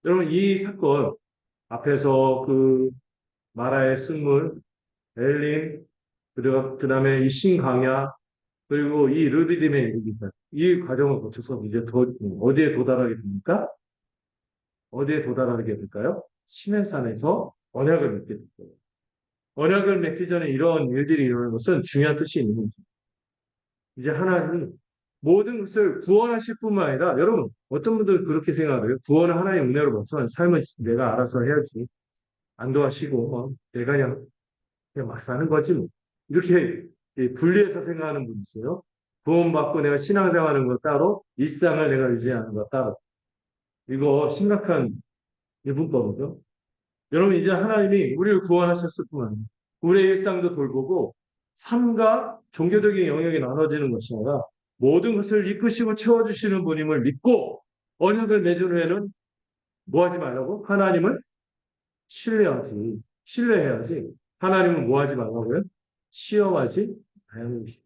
여러분, 이 사건 앞에서 그 마라의 쓴물, 엘림, 그 다음에 이 신강야, 그리고 이 르비딤의 얘기입니다. 이 과정을 거쳐서 이제 어디에 도달하게 됩니까? 어디에 도달하게 될까요? 시내산에서 언약을 맺게 될 거예요. 언약을 맺기 전에 이런 일들이 일어나는 것은 중요한 뜻이 있는 거죠. 이제 하나님이 모든 것을 구원하실 뿐만 아니라 여러분 어떤 분들 그렇게 생각해요. 구원을 하나님의 은혜로 벗어난 삶은 내가 알아서 해야지. 안 도와시고 내가 그냥 막 사는 거지 뭐. 이렇게 분리해서 생각하는 분이 있어요. 구원받고 내가 신앙생활하는 거 따로 일상을 내가 유지하는 거 따로. 이거 심각한 문법이죠. 여러분 이제 하나님이 우리를 구원하셨을 뿐만 아니라 우리의 일상도 돌보고 삶과 종교적인 영역이 나눠지는 것이 아니라 모든 것을 이끄시고 채워주시는 분임을 믿고 언약을 맺은 후에는 뭐 하지 말라고? 하나님을 신뢰해야지. 하나님은 뭐 하지 말라고요? 시험하지 말라는 것입니다.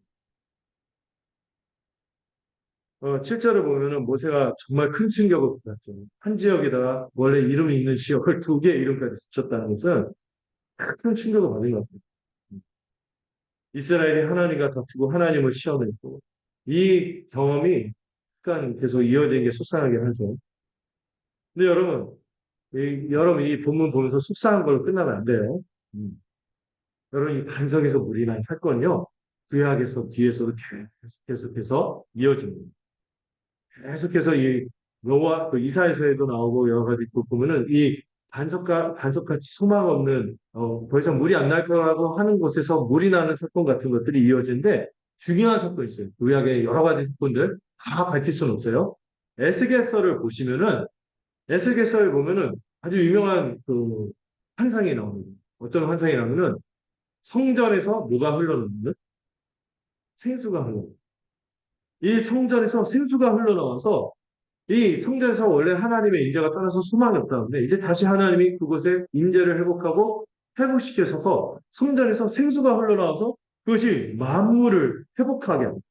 7절을 보면은 모세가 정말 큰 충격을 받았죠. 한 지역에다가 원래 이름이 있는 지역을 두 개의 이름까지 붙였다는 것은 큰 충격을 받은 것 같습니다. 이스라엘이 하나님과 다투고 하나님을 시험했고 이 경험이 약간 계속 이어진 게 속상하긴 하죠. 근데 여러분 이 본문 보면서 속상한 걸로 끝나면 안 돼요. 음. 여러분 이 반석에서 물이 난 사건이요. 구약에서 뒤에서도 계속해서 이어집니다. 계속해서 이 노아 그 이사야서에도 나오고 여러 가지 보면은 이 반석같이 소망 없는 더 이상 물이 안 날 거라고 하는 곳에서 물이 나는 사건 같은 것들이 이어지는데 중요한 사건이 있어요. 구약의 여러 가지 사건들 다 밝힐 수는 없어요. 에스겔서를 보시면은 에스겔서를 보면은 아주 유명한 그 환상이 나옵니다. 어떤 환상이 나오면은 성전에서 뭐가 흘러나오는 생수가 흘러나와요. 이 성전에서 생수가 흘러나와서 이 성전에서 원래 하나님의 인재가 떠나서 소망이 없다는데 이제 다시 하나님이 그곳에 인재를 회복하고 회복시켜서 성전에서 생수가 흘러나와서 그것이 만물을 회복하게 합니다.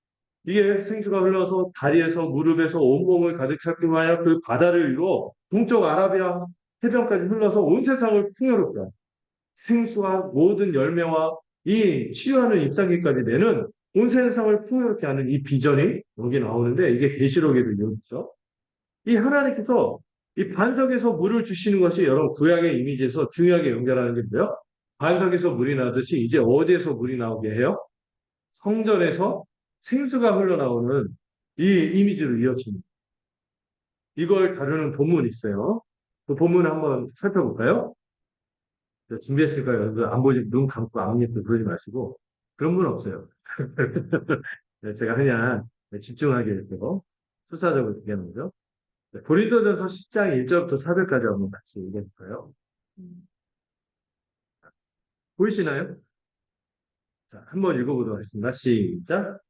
이게 생수가 흘러서 다리에서 무릎에서 온몸을 가득 차게 하여 그 바다를 이루어 동쪽 아라비아 해변까지 흘러서 온 세상을 풍요롭게 합니다. 생수와 모든 열매와 이 치유하는 잎사귀까지 내는 온 세상을 풍요롭게 하는 이 비전이 여기 나오는데 이게 계시록에도 있죠. 이 하나님께서 이 반석에서 물을 주시는 것이 여러분 구약의 이미지에서 중요하게 연결하는 게 뭐예요? 반석에서 물이 나듯이 이제 어디에서 물이 나오게 해요? 성전에서 생수가 흘러나오는 이 이미지로 이어집니다. 이걸 다루는 본문이 있어요. 그 본문 한번 살펴볼까요? 준비했으니까 여러분 안 보지 눈 감고 앞니도 그러지 마시고 그런 분 없어요. 네, 제가 그냥 집중하게 이렇게 수사적으로 얘기하는 거죠. 네, 고린도전서 10장 1절부터 4절까지 한번 같이 얘기해 볼까요? 보이시나요? 자, 한번 읽어보도록 하겠습니다. 시작.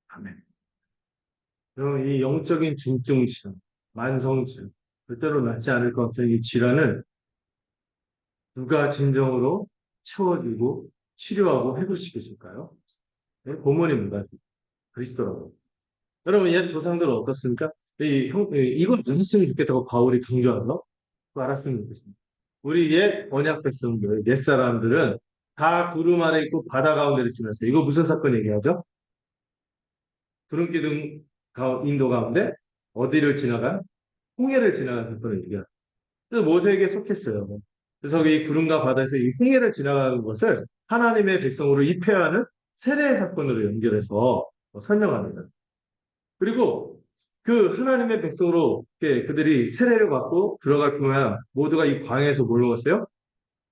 아멘. 그럼 이 영적인 중증증, 만성증, 절대로 낫지 않을 것 같은 이 질환을 누가 진정으로 채워주고 치료하고 회복시키실까요? 네, 본문이 뭔가 그리스도라고. 여러분, 옛 조상들은 어떻습니까? 이걸 안 했으면 좋겠다고 바울이 강조하죠. 그거 알았으면 좋겠습니다. 우리 옛 언약 백성들, 옛 사람들은 다 구름 아래 있고 바다 가운데를 지났어요. 이거 무슨 사건 얘기하죠? 구름 기둥 인도 가운데 어디를 지나간? 홍해를 지나간 사건을 얘기해요. 그래서 모세에게 속했어요. 그래서 이 구름과 바다에서 이 홍해를 지나가는 것을 하나님의 백성으로 입회하는 세례의 사건으로 연결해서 설명합니다. 그리고 그 하나님의 백성으로 그들이 세례를 받고 들어갈 동안 모두가 이 광야에서 뭘 먹었어요?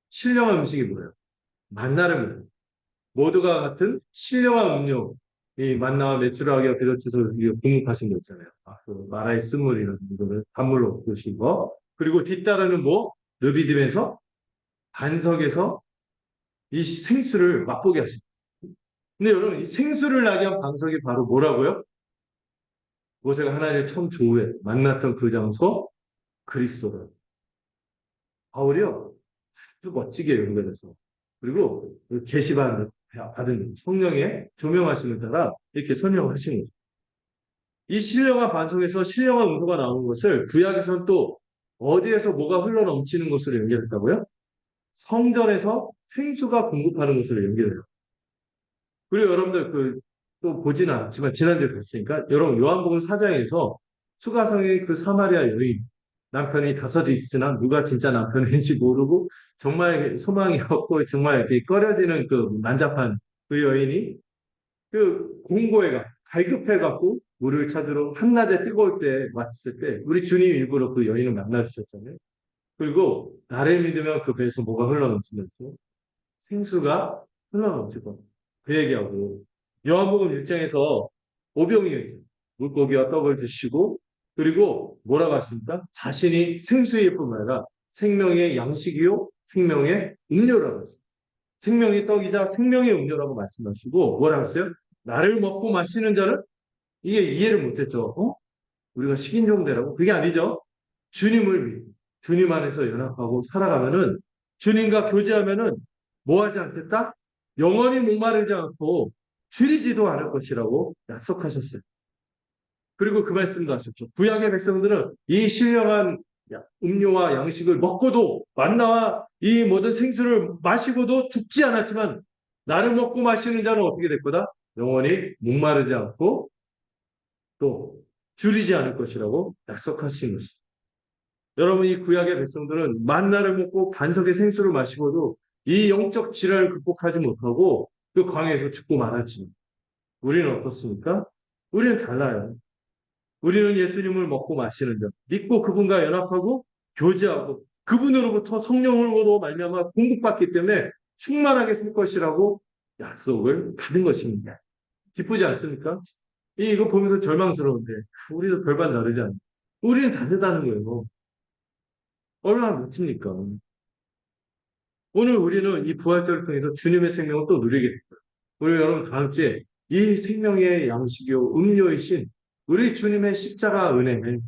신령한 음식이 뭐예요? 만나를 먹어요. 모두가 같은 신령한 음료, 이 만나와 메추라기와 비롯해서 공급하신 거 있잖아요. 그 마라의 쓴물이라는 이거를 단물로 드신 거. 그리고 뒤따르는 뭐? 르비딤에서 반석에서 이 생수를 맛보게 하십니다. 근데 여러분, 이 생수를 나게 한 반석이 바로 뭐라고요? 모세가 하나님을 처음 조후에 만났던 그 장소, 그리스도를. 바울이요, 아주 멋지게 연결해서. 그리고 그 계시받은 받은 성령의 조명하심을 따라 이렇게 설명하시는 거죠. 이 신령한 반석에서 신령한 음소가 나오는 것을 구약에서는 또 어디에서 뭐가 흘러넘치는 것으로 연결했다고요? 성전에서 생수가 공급하는 것으로 연결해요. 그리고 여러분들 또 보지는 않았지만 지난주에 봤으니까 여러분 요한복음 4장에서 수가성의 그 사마리아 여인 남편이 다섯이 있으나 누가 진짜 남편인지 모르고 정말 소망이 없고 정말 이렇게 꺼려지는 그 난잡한 그 여인이 그 공고해가 갈급해갖고 물을 찾으러 한낮에 뜨거울 때 왔을 때 우리 주님 일부러 그 여인을 만나주셨잖아요. 그리고 나를 믿으면 그 배에서 뭐가 흘러넘치면서 생수가 흘러넘치고 그 얘기하고 요한복음 6장에서 오병이어 물고기와 떡을 드시고 그리고 뭐라고 하십니까? 자신이 생수일 뿐만 아니라 생명의 양식이요 생명의 음료라고 했어요. 생명의 떡이자 생명의 음료라고 말씀하시고 뭐라고 했어요? 나를 먹고 마시는 자는 이게 이해를 못했죠. 우리가 식인종대라고? 그게 아니죠. 주님을 믿고 주님 안에서 연합하고 살아가면은 주님과 교제하면은 뭐 하지 않겠다? 영원히 목마르지 않고 줄이지도 않을 것이라고 약속하셨어요. 그리고 그 말씀도 하셨죠. 구약의 백성들은 이 신령한 음료와 양식을 먹고도 만나와 이 모든 생수를 마시고도 죽지 않았지만 나를 먹고 마시는 자는 어떻게 될 거다? 영원히 목마르지 않고 또 줄이지 않을 것이라고 약속하신 것이죠. 여러분 이 구약의 백성들은 만나를 먹고 반석의 생수를 마시고도 이 영적 질환을 극복하지 못하고 그 광야에서 죽고 말았지. 우리는 어떻습니까? 우리는 달라요. 우리는 예수님을 먹고 마시는 자, 믿고 그분과 연합하고 교제하고 그분으로부터 성령으로 말미암아 공급받기 때문에 충만하게 살 것이라고 약속을 받은 것입니다. 기쁘지 않습니까? 이거 보면서 절망스러운데 우리도 별반 다르지 않아요. 우리는 다르다는 거예요. 얼마나 멋집니까? 오늘 우리는 이 부활절을 통해서 주님의 생명을 또 누리게 됩니다. 우리 여러분 다음 주에 이 생명의 양식이요 음료이신 우리 주님의 십자가 은혜를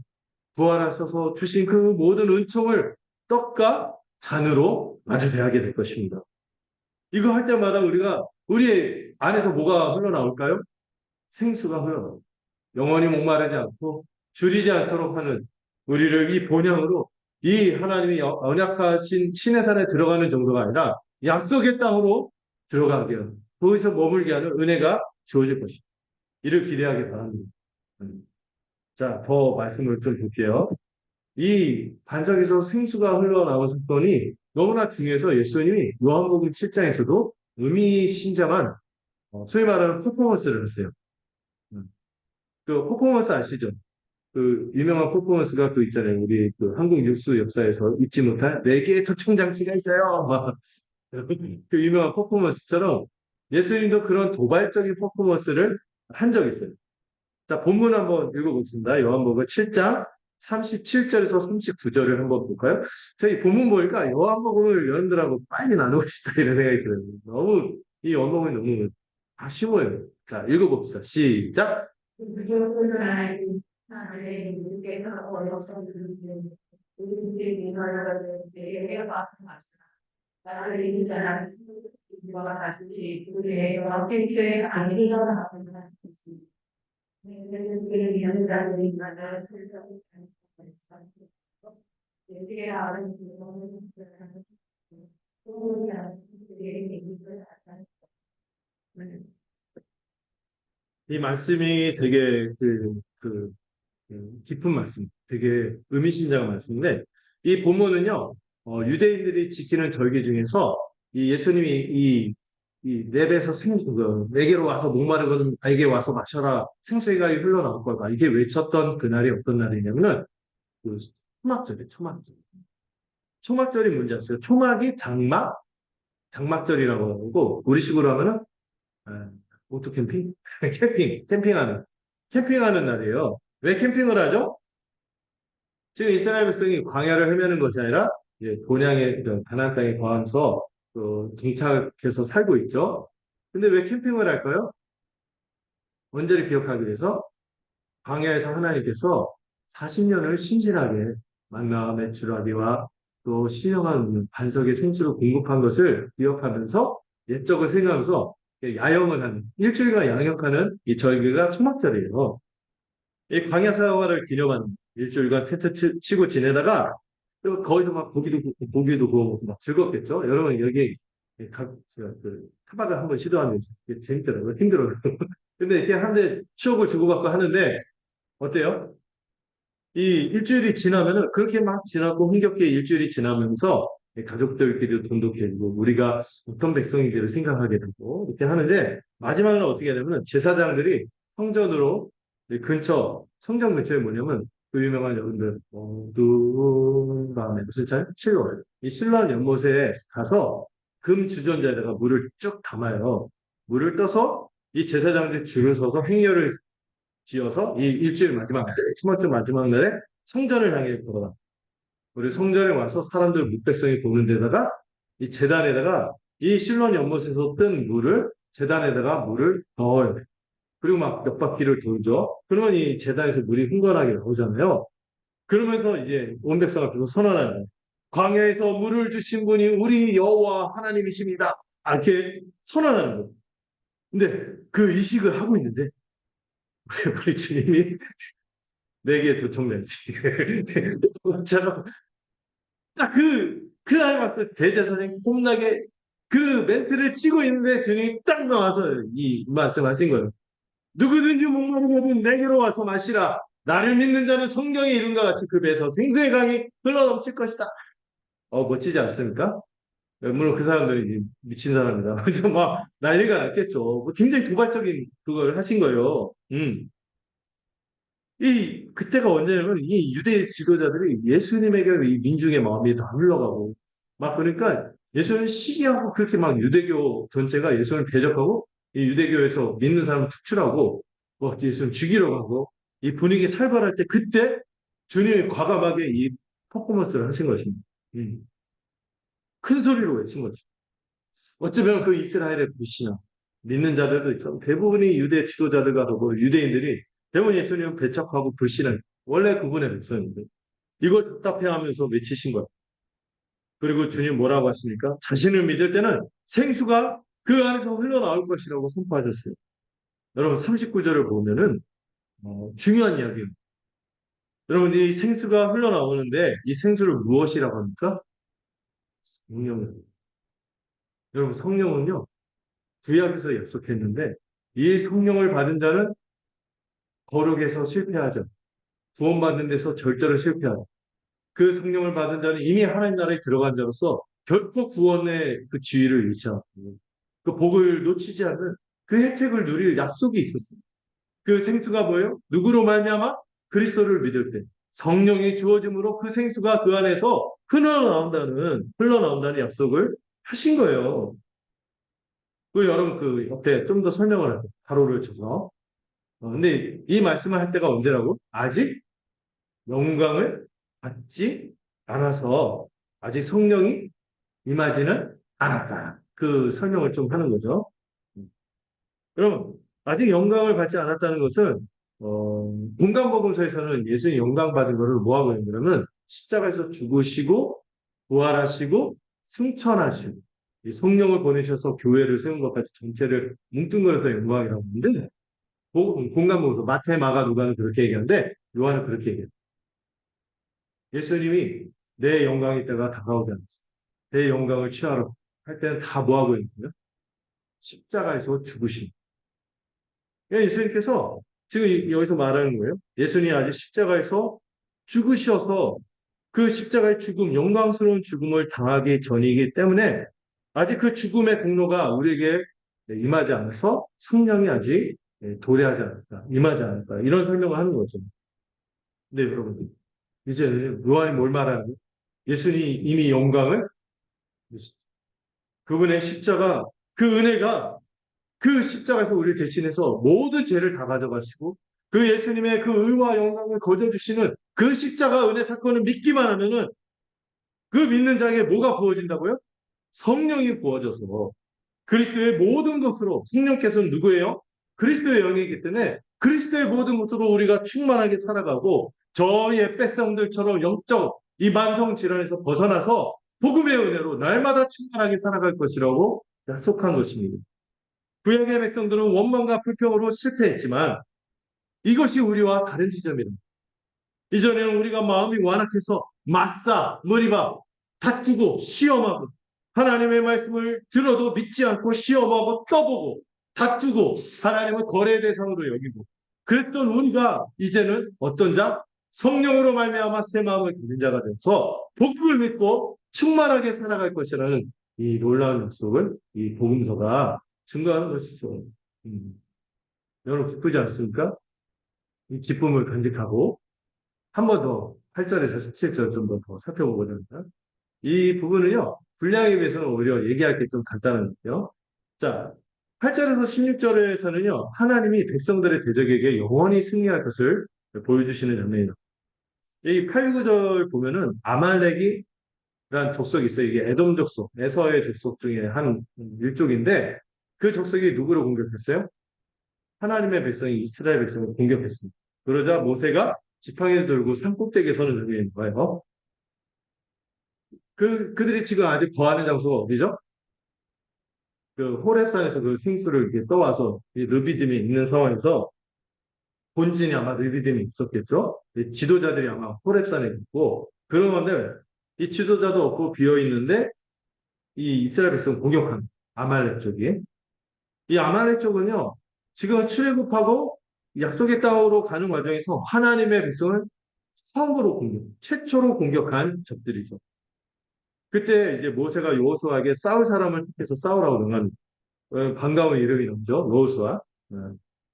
부활하셔서 주신 그 모든 은총을 떡과 잔으로 마주 대하게 될 것입니다. 이거 할 때마다 우리가 우리 안에서 뭐가 흘러나올까요? 생수가 흘러나옵니다. 영원히 목마르지 않고 줄이지 않도록 하는 우리를 이 본향으로 이 하나님이 언약하신 신의 산에 들어가는 정도가 아니라 약속의 땅으로 들어가게 하는 거기서 머물게 하는 은혜가 주어질 것입니다. 이를 기대하기 바랍니다. 자, 더 말씀을 좀 볼게요. 이 반석에서 생수가 흘러나온 사건이 너무나 중요해서 예수님이 요한복음 7장에서도 의미심장한 소위 말하는 퍼포먼스를 했어요. 음. 그 퍼포먼스 아시죠? 그 유명한 퍼포먼스가 그 있잖아요. 우리 그 한국 뉴스 역사에서 잊지 못할 네 개의 도청 장치가 있어요. 막 그 유명한 퍼포먼스처럼 예수님도 그런 도발적인 퍼포먼스를 한 적이 있어요. 자, 본문 한번 읽어보겠습니다. 요한복음 7장 37절에서 39절을 한번 볼까요? 저희 본문 보니까 요한복음을 여러분들하고 빨리 나누고 싶다 이런 생각이 들어요. 너무 이 요한복음이 너무 아쉬워요. 자, 읽어봅시다. 시작. 인자는 이와 같이 우리의 왕께서의 안위를 나가는 것입니다. 그를 위한다는 인간을 세상에 내게 아는 그런 소원이 아는 그에게 있는 이 말씀이 되게 깊은 말씀, 되게 의미심장한 말씀인데, 이 본문은요, 유대인들이 지키는 절기 중에서 이 예수님이 이 랩에서 내게로 와서 목마르거든 나에게 와서 마셔라 생수가 흘러나올 거다. 이게 외쳤던 그날이 어떤 날이냐면은 그 초막절이에요, 초막절. 초막절이 뭔지 아세요? 초막이 장막절이라고 하고, 우리식으로 하면은, 오토 캠핑? 캠핑하는 날이에요. 왜 캠핑을 하죠? 지금 이스라엘 백성이 광야를 헤매는 것이 아니라 이제 본향의 가나안 땅에 거하면서 정착해서 살고 있죠. 근데 왜 캠핑을 할까요? 언제를 기억하기 위해서 광야에서 하나님께서 40년을 신실하게 만나와 메추라기와 또 신령한 반석의 생수를 공급한 것을 기억하면서 옛적을 생각하면서 야영을 하는 일주일간 양육하는 이 절기가 초막절이에요. 이 광야 사화를 기념한 일주일간 텐트 치고 지내다가 또 거기서 막 고기도 구워 먹고 막 즐겁겠죠. 여러분 여기 제가 타박을 한번 시도하면 재밌더라고요. 힘들어요. 근데 이렇게 한데 추억을 주고받고 하는데 어때요? 이 일주일이 지나면은 그렇게 막 지나고 흥겹게 일주일이 지나면서 가족들끼리도 돈독해지고 우리가 어떤 백성인지를 생각하게 되고 이렇게 하는데 마지막은 어떻게 되냐면 제사장들이 성전으로 이 근처 성전 근처에 뭐냐면 그 유명한 여러분들 어두운 밤에 무슨 절? 실로 이 실로암 연못에 가서 금 주전자에다가 물을 쭉 담아요. 물을 떠서 이 제사장들이 줄을 서서 행렬을 지어서 이 일주일 마지막 날, 초막절 마지막 날에 성전을 향해 걸어가. 우리 성전에 와서 사람들 묵백성이 보는 데다가 이 제단에다가 이 실론 연못에서 뜬 물을 제단에다가 물을 넣어요. 그리고 막 몇 바퀴를 돌죠. 그러면 이 제단에서 물이 흥건하게 나오잖아요. 그러면서 이제 온 백성 앞에서 선언하는 광야에서 물을 주신 분이 우리 여호와 하나님이십니다. 이렇게 선언하는 거예요. 근데 그 의식을 하고 있는데 우리 주님이 내게 도청장치. 제가 딱 그 안에 봤어요. 대제사장이 폼나게 그 멘트를 치고 있는데 주님이 딱 나와서 이 말씀하신 거예요. 누구든지 목마르거든 내게로 와서 마시라. 나를 믿는 자는 성경에 이룬 것 같이 그 배에서 생수의 강이 흘러넘칠 것이다. 멋지지 않습니까? 물론 그 사람들이 미친 사람이다. 그래서 막 난리가 났겠죠. 굉장히 도발적인 그걸 하신 거예요. 그때가 언제냐면, 이 유대 지도자들이 예수님에게 이 민중의 마음이 다 흘러가고, 막 그러니까 예수님 시기하고 그렇게 막 유대교 전체가 예수님을 대적하고, 이 유대교에서 믿는 사람을 축출하고, 뭐 예수님 죽이러 가고, 이 분위기 살벌할 때 그때 주님이 과감하게 이 퍼포먼스를 하신 것입니다. 큰 소리로 외친 거죠. 어쩌면 그 이스라엘의 불신앙, 믿는 자들도 있죠. 대부분이 유대 지도자들과 더불어 유대인들이 대부분 예수님을 배척하고 불신한 원래 그분의 백성인데 이걸 답답해하면서 외치신 거예요. 그리고 주님 뭐라고 하십니까? 자신을 믿을 때는 생수가 그 안에서 흘러나올 것이라고 선포하셨어요. 여러분 39절을 보면은 중요한 이야기입니다. 여러분 이 생수가 흘러나오는데 이 생수를 무엇이라고 합니까? 성령. 여러분 성령은요 구약에서 약속했는데 이 성령을 받은 자는 거룩에서 실패하죠. 구원받는 데서 절대로 실패하죠. 그 성령을 받은 자는 이미 하나님 나라에 들어간 자로서 결코 구원의 그 지위를 잃지 않고 그 복을 놓치지 않는 그 혜택을 누릴 약속이 있었습니다. 그 생수가 뭐예요? 누구로 말미암아? 그리스도를 믿을 때 성령이 주어짐으로 그 생수가 그 안에서 흘러나온다는 약속을 하신 거예요. 그 여러분 그 옆에 좀 더 설명을 하죠. 가로를 쳐서. 근데 이 말씀을 할 때가 언제라고? 아직 영광을 받지 않아서 아직 성령이 임하지는 않았다. 그 설명을 좀 하는 거죠. 그럼 아직 영광을 받지 않았다는 것은 공간복음서에서는 예수님 영광 받은 것을 뭐하고 있냐면 십자가에서 죽으시고 부활하시고 승천하신 이 성령을 보내셔서 교회를 세운 것까지 전체를 뭉뚱그려서 영광이라고 하는데 공간복음서 마태, 마가, 누가는 그렇게 얘기하는데 요한은 그렇게 얘기해요. 예수님이 내 영광의 때가 다가오지 않았어. 내 영광을 취하러 할 때는 다 뭐하고 있는 거예요? 십자가에서 죽으신. 예수님께서 지금 여기서 말하는 거예요. 예수님이 아직 십자가에서 죽으셔서 그 십자가의 죽음, 영광스러운 죽음을 당하기 전이기 때문에 아직 그 죽음의 공로가 우리에게 임하지 않아서 성령이 아직 도래하지 않았다. 임하지 않았다. 이런 설명을 하는 거죠. 근데 여러분, 이제 요한이 뭘 말하는 거예요? 예수님이 이미 영광을 그분의 십자가, 그 은혜가 그 십자가에서 우리 대신해서 모든 죄를 다 가져가시고 그 예수님의 그 의와 영광을 거저주시는 그 십자가 은혜 사건을 믿기만 하면은 그 믿는 자에게 뭐가 부어진다고요? 성령이 부어져서 그리스도의 모든 것으로 성령께서는 누구예요? 그리스도의 영이기 때문에 그리스도의 모든 것으로 우리가 충만하게 살아가고 저희의 백성들처럼 영적 이 만성 질환에서 벗어나서 복음의 은혜로 날마다 충만하게 살아갈 것이라고 약속한 것입니다. 구약의 백성들은 원망과 불평으로 실패했지만 이것이 우리와 다른 지점입니다. 이전에는 우리가 마음이 완악해서 맞사, 머리바, 다투고 시험하고 하나님의 말씀을 들어도 믿지 않고 시험하고 떠보고 다투고 하나님을 거래 대상으로 여기고 그랬던 우리가 이제는 어떤 자? 성령으로 말미암아 새 마음을 가진 자가 되어서 복음을 믿고 충만하게 살아갈 것이라는 이 놀라운 약속을 이 복음서가 증거하는 것이죠. 여러분 기쁘지 않습니까? 이 기쁨을 간직하고 한 번 더 8절에서 17절 좀 더 살펴보고자 합니다. 이 부분은요, 분량에 비해서는 오히려 얘기할 게 좀 간단한데요. 자, 8절에서 16절에서는요, 하나님이 백성들의 대적에게 영원히 승리할 것을 보여주시는 장면이에요. 이 8, 9절 보면은 아말렉이라는 족속이 있어요. 이게 에돔 족속, 에서의 족속 중에 한 일족인데 그 족속이 누구를 공격했어요? 하나님의 백성이 이스라엘 백성을 공격했습니다. 그러자 모세가 지팡이를 들고 산꼭대기에 서는 장면인 거예요. 그들이 지금 아직 거하는 장소가 어디죠? 그 호렙산에서 그 생수를 이렇게 떠와서 이 르비딤이 있는 상황에서 본진이 아마 르비딤이 있었겠죠? 이 지도자들이 아마 호렙산에 있고 그런 건데 이 지도자도 없고 비어 있는데 이 이스라엘 백성 공격한 아말렉 쪽이 이 아말렉 쪽은요 지금 출애굽하고 약속의 땅으로 가는 과정에서 하나님의 백성을 처음으로 최초로 공격한 적들이죠. 그때 이제 모세가 여호수아에게 싸울 사람을 택해서 싸우라고 명한 반가운 이름이 나오죠. 여호수아.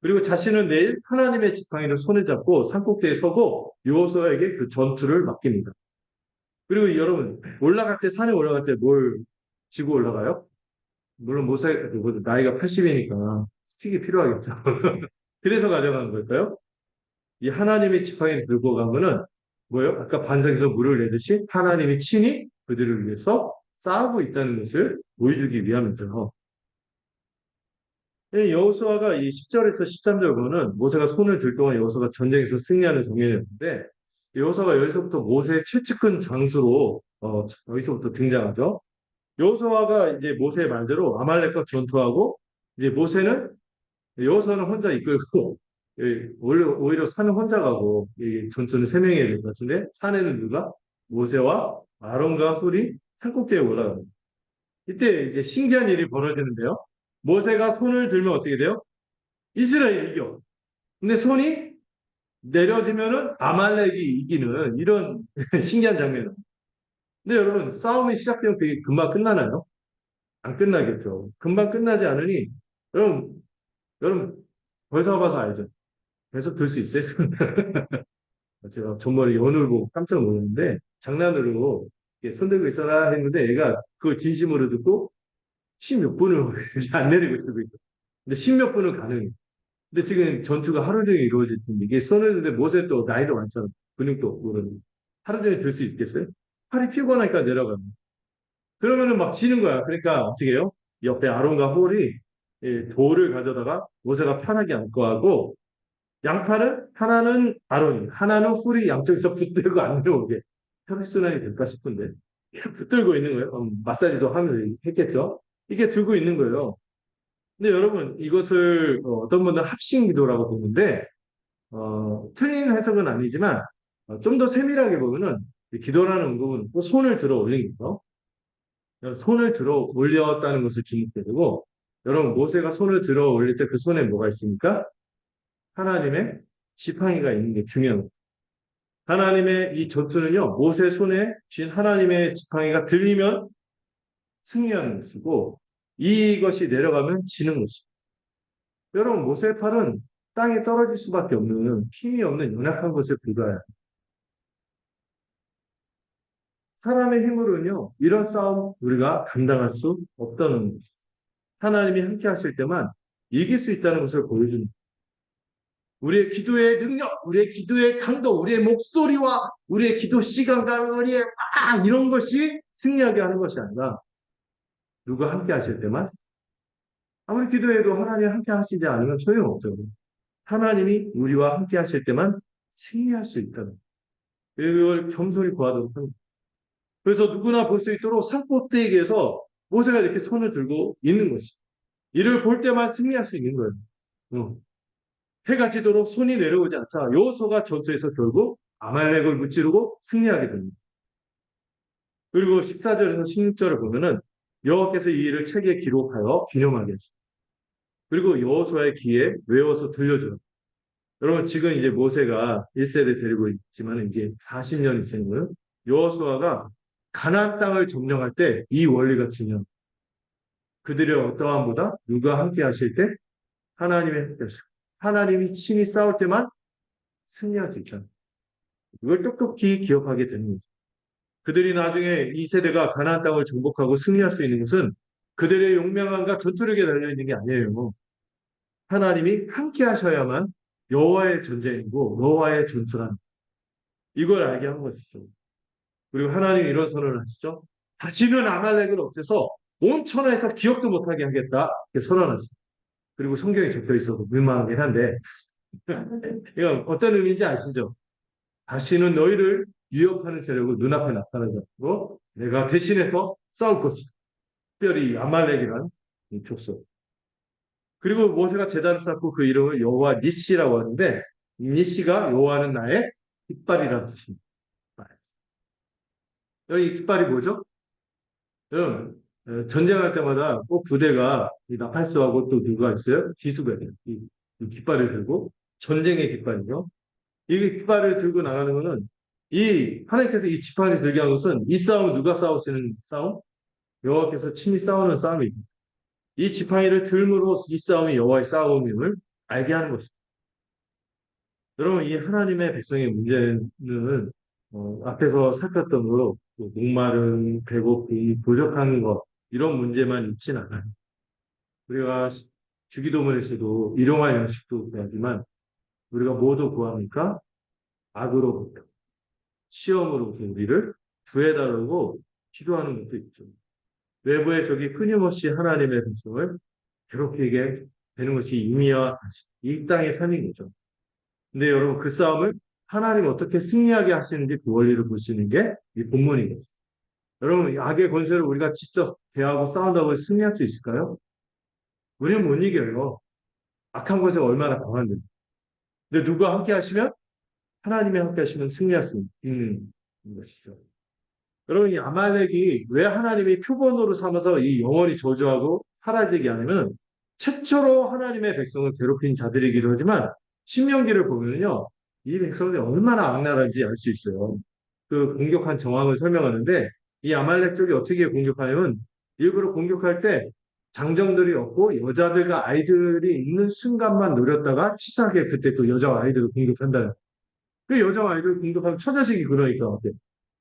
그리고 자신은 내일 하나님의 지팡이를 손에 잡고 산꼭대에 서고 여호수아에게 그 전투를 맡깁니다. 그리고 여러분 올라갈 때 산에 올라갈 때 뭘 지고 올라가요? 물론 모세 나이가 80이니까 스틱이 필요하겠죠. 그래서 가져간 걸까요? 이 하나님의 지팡이를 들고 간 거는 뭐예요? 아까 반석에서 물을 내듯이 하나님이 친히 그들을 위해서 싸우고 있다는 것을 보여주기 위함이죠. 여호수아가 이 10절에서 13절 보면 모세가 손을 들 동안 여호수아가 전쟁에서 승리하는 장면이었는데 여호수아가 여기서부터 모세의 최측근 장수로 여기서부터 등장하죠. 여호수아가 이제 모세의 말대로 아말렉과 전투하고 이제 여호수아는 혼자 이끌고 오히려 산은 혼자 가고 전투는 세 명이 해야 될 것 같은데 산에는 누가? 모세와 아론과 훌이 산꼭대에 올라갑니다. 이때 이제 신기한 일이 벌어지는데요. 모세가 손을 들면 어떻게 돼요? 이스라엘이 이겨. 근데 손이 내려지면은 아말렉이 이기는 이런 신기한 장면이에요. 근데 여러분 싸움이 시작되면 그게 금방 끝나나요? 안 끝나겠죠. 금방 끝나지 않으니 여러분 벌써 봐서 알죠. 계속 들 수 있어요. 제가 전번에 연을 보고 깜짝 놀랐는데 장난으로 손 들고 있어라 했는데 얘가 그걸 진심으로 듣고 10몇 분을 안 내리고 들고 있어. 근데 10몇 분은 가능해. 근데 지금 전투가 하루 종일 이루어질 텐데 이게 손을 드는데 모세 또 나이도 많잖아. 근육도 없고 그러니 하루 종일 들 수 있겠어요? 팔이 피곤하니까 내려가요. 그러면은 막 지는 거야. 그러니까 어떻게 해요? 옆에 아론과 홀이 돌을 가져다가 모세가 편하게 앉고 하고 양팔을 하나는 아론이 하나는 홀이 양쪽에서 붙들고 안 내려오게 혈액순환이 될까 싶은데 붙들고 있는 거예요. 마사지도 하면 했겠죠. 이게 들고 있는 거예요. 근데 여러분, 이것을 어떤 분들은 합심 기도라고 보는데, 틀린 해석은 아니지만, 좀 더 세밀하게 보면은, 이 기도라는 응급은 또 손을 들어 올린 거죠. 손을 들어 올렸다는 것을 주목해야 되고, 여러분, 모세가 손을 들어 올릴 때 그 손에 뭐가 있습니까? 하나님의 지팡이가 있는 게 중요해요. 하나님의 이 전투는요, 모세 손에 쥔 하나님의 지팡이가 들리면 승리하는 것이고, 이것이 내려가면 지는 것이고. 여러분, 모세의 팔은 땅에 떨어질 수밖에 없는 힘이 없는 연약한 것에 불과해요. 사람의 힘으로는요, 이런 싸움 우리가 감당할 수 없다는 것이죠. 하나님이 함께 하실 때만 이길 수 있다는 것을 보여주는 거예요. 우리의 기도의 능력, 우리의 기도의 강도, 우리의 목소리와 우리의 기도 시간과 우리의 이런 것이 승리하게 하는 것이 아니라 누가 함께 하실 때만 아무리 기도해도 하나님 함께 하시지 않으면 소용없죠. 하나님이 우리와 함께 하실 때만 승리할 수 있다는 이걸 겸손히 구하도록 합니다. 그래서 누구나 볼 수 있도록 산꼭대기에서 모세가 이렇게 손을 들고 있는 것이 이를 볼 때만 승리할 수 있는 거예요. 어. 해가 지도록 손이 내려오지 않자 여호수아가 전투에서 결국 아말렉을 무찌르고 승리하게 됩니다. 그리고 14절에서 16절을 보면은 여호와께서 이 일을 책에 기록하여 기념하게 하시고 그리고 여호수아의 귀에 외워서 들려주라. 여러분 지금 이제 모세가 1세대 데리고 있지만 이제 40년이 지나면 여호수아가 가나안 땅을 점령할 때 이 원리가 중요합니다. 그들의 어떠함보다 누가 함께 하실 때 하나님의 함께 하시고 하나님이 친히 싸울 때만 승리할 수 있다. 이걸 똑똑히 기억하게 되는 거죠. 그들이 나중에 이 세대가 가나안 땅을 정복하고 승리할 수 있는 것은 그들의 용맹함과 전투력에 달려있는 게 아니에요. 하나님이 함께 하셔야만 여호와의 전쟁이고 여호와의 전투라는 이걸 알게 한 것이죠. 그리고 하나님이 이런 선언을 하시죠. 다시는 아말렉을 없애서 온 천하에서 기억도 못하게 하겠다. 이렇게 선언하시죠. 그리고 성경에 적혀 있어서 민망하긴 한데 이건 어떤 의미인지 아시죠? 다시는 너희를 위협하는 세력을 눈앞에 나타나지 않고 내가 대신해서 싸울 것이다. 특별히 아말렉이라는 이 족속. 그리고 모세가 제단을 쌓고 그 이름을 여호와 니시라고 하는데 이 니시가 여호와는 나의 깃발이라는 뜻입니다. 여기 깃발이 뭐죠? 여러분 전쟁할 때마다 꼭 부대가 이 나팔수하고 또 누가 있어요? 기수가 돼요. 이 깃발을 들고 전쟁의 깃발이죠. 이 깃발을 들고 나가는 거는 이 하나님께서 이 지팡이를 들게 한 것은 이 싸움은 누가 싸우시는 싸움? 여호와께서 친히 싸우는 싸움이죠. 이 지팡이를 들므로 이 싸움이 여호와의 싸움임을 알게 하는 것입니다. 여러분 이 하나님의 백성의 문제는 앞에서 살폈던 거로 목마름, 배고픔, 부족한 것 이런 문제만 있진 않아요. 우리가 주기도문에서도 일용할 양식도 구하지만 우리가 뭐도 구합니까? 악으로부터 시험으로부터 우리를 구해달라고 기도하는 것도 있죠. 외부의 적이 끊임없이 하나님의 백성을 괴롭히게 되는 것이 이미와 이 땅의 삶인 거죠. 근데 여러분 그 싸움을 하나님 어떻게 승리하게 하시는지 그 원리를 볼 수 있는 게 이 본문이겠습니다. 여러분 악의 권세를 우리가 직접 대하고 싸운다고 승리할 수 있을까요? 우리는 못 이겨요. 악한 것에 얼마나 강한데. 근데 누가 함께 하시면 하나님이 함께 하시면 승리할 수 있는 것이죠. 여러분 이 아말렉이 왜 하나님이 표본으로 삼아서 이 영원히 저주하고 사라지게 하냐면 최초로 하나님의 백성을 괴롭힌 자들이기도 하지만 신명기를 보면요 이 백성이 얼마나 악랄한지 알 수 있어요. 그 공격한 정황을 설명하는데 이 아말렉 쪽이 어떻게 공격하냐면 일부러 공격할 때 장정들이 없고 여자들과 아이들이 있는 순간만 노렸다가 치사하게 그때 또 여자와 아이들을 공격한다. 그 여자와 아이들을 공격하면 처자식이 그러니까 어때?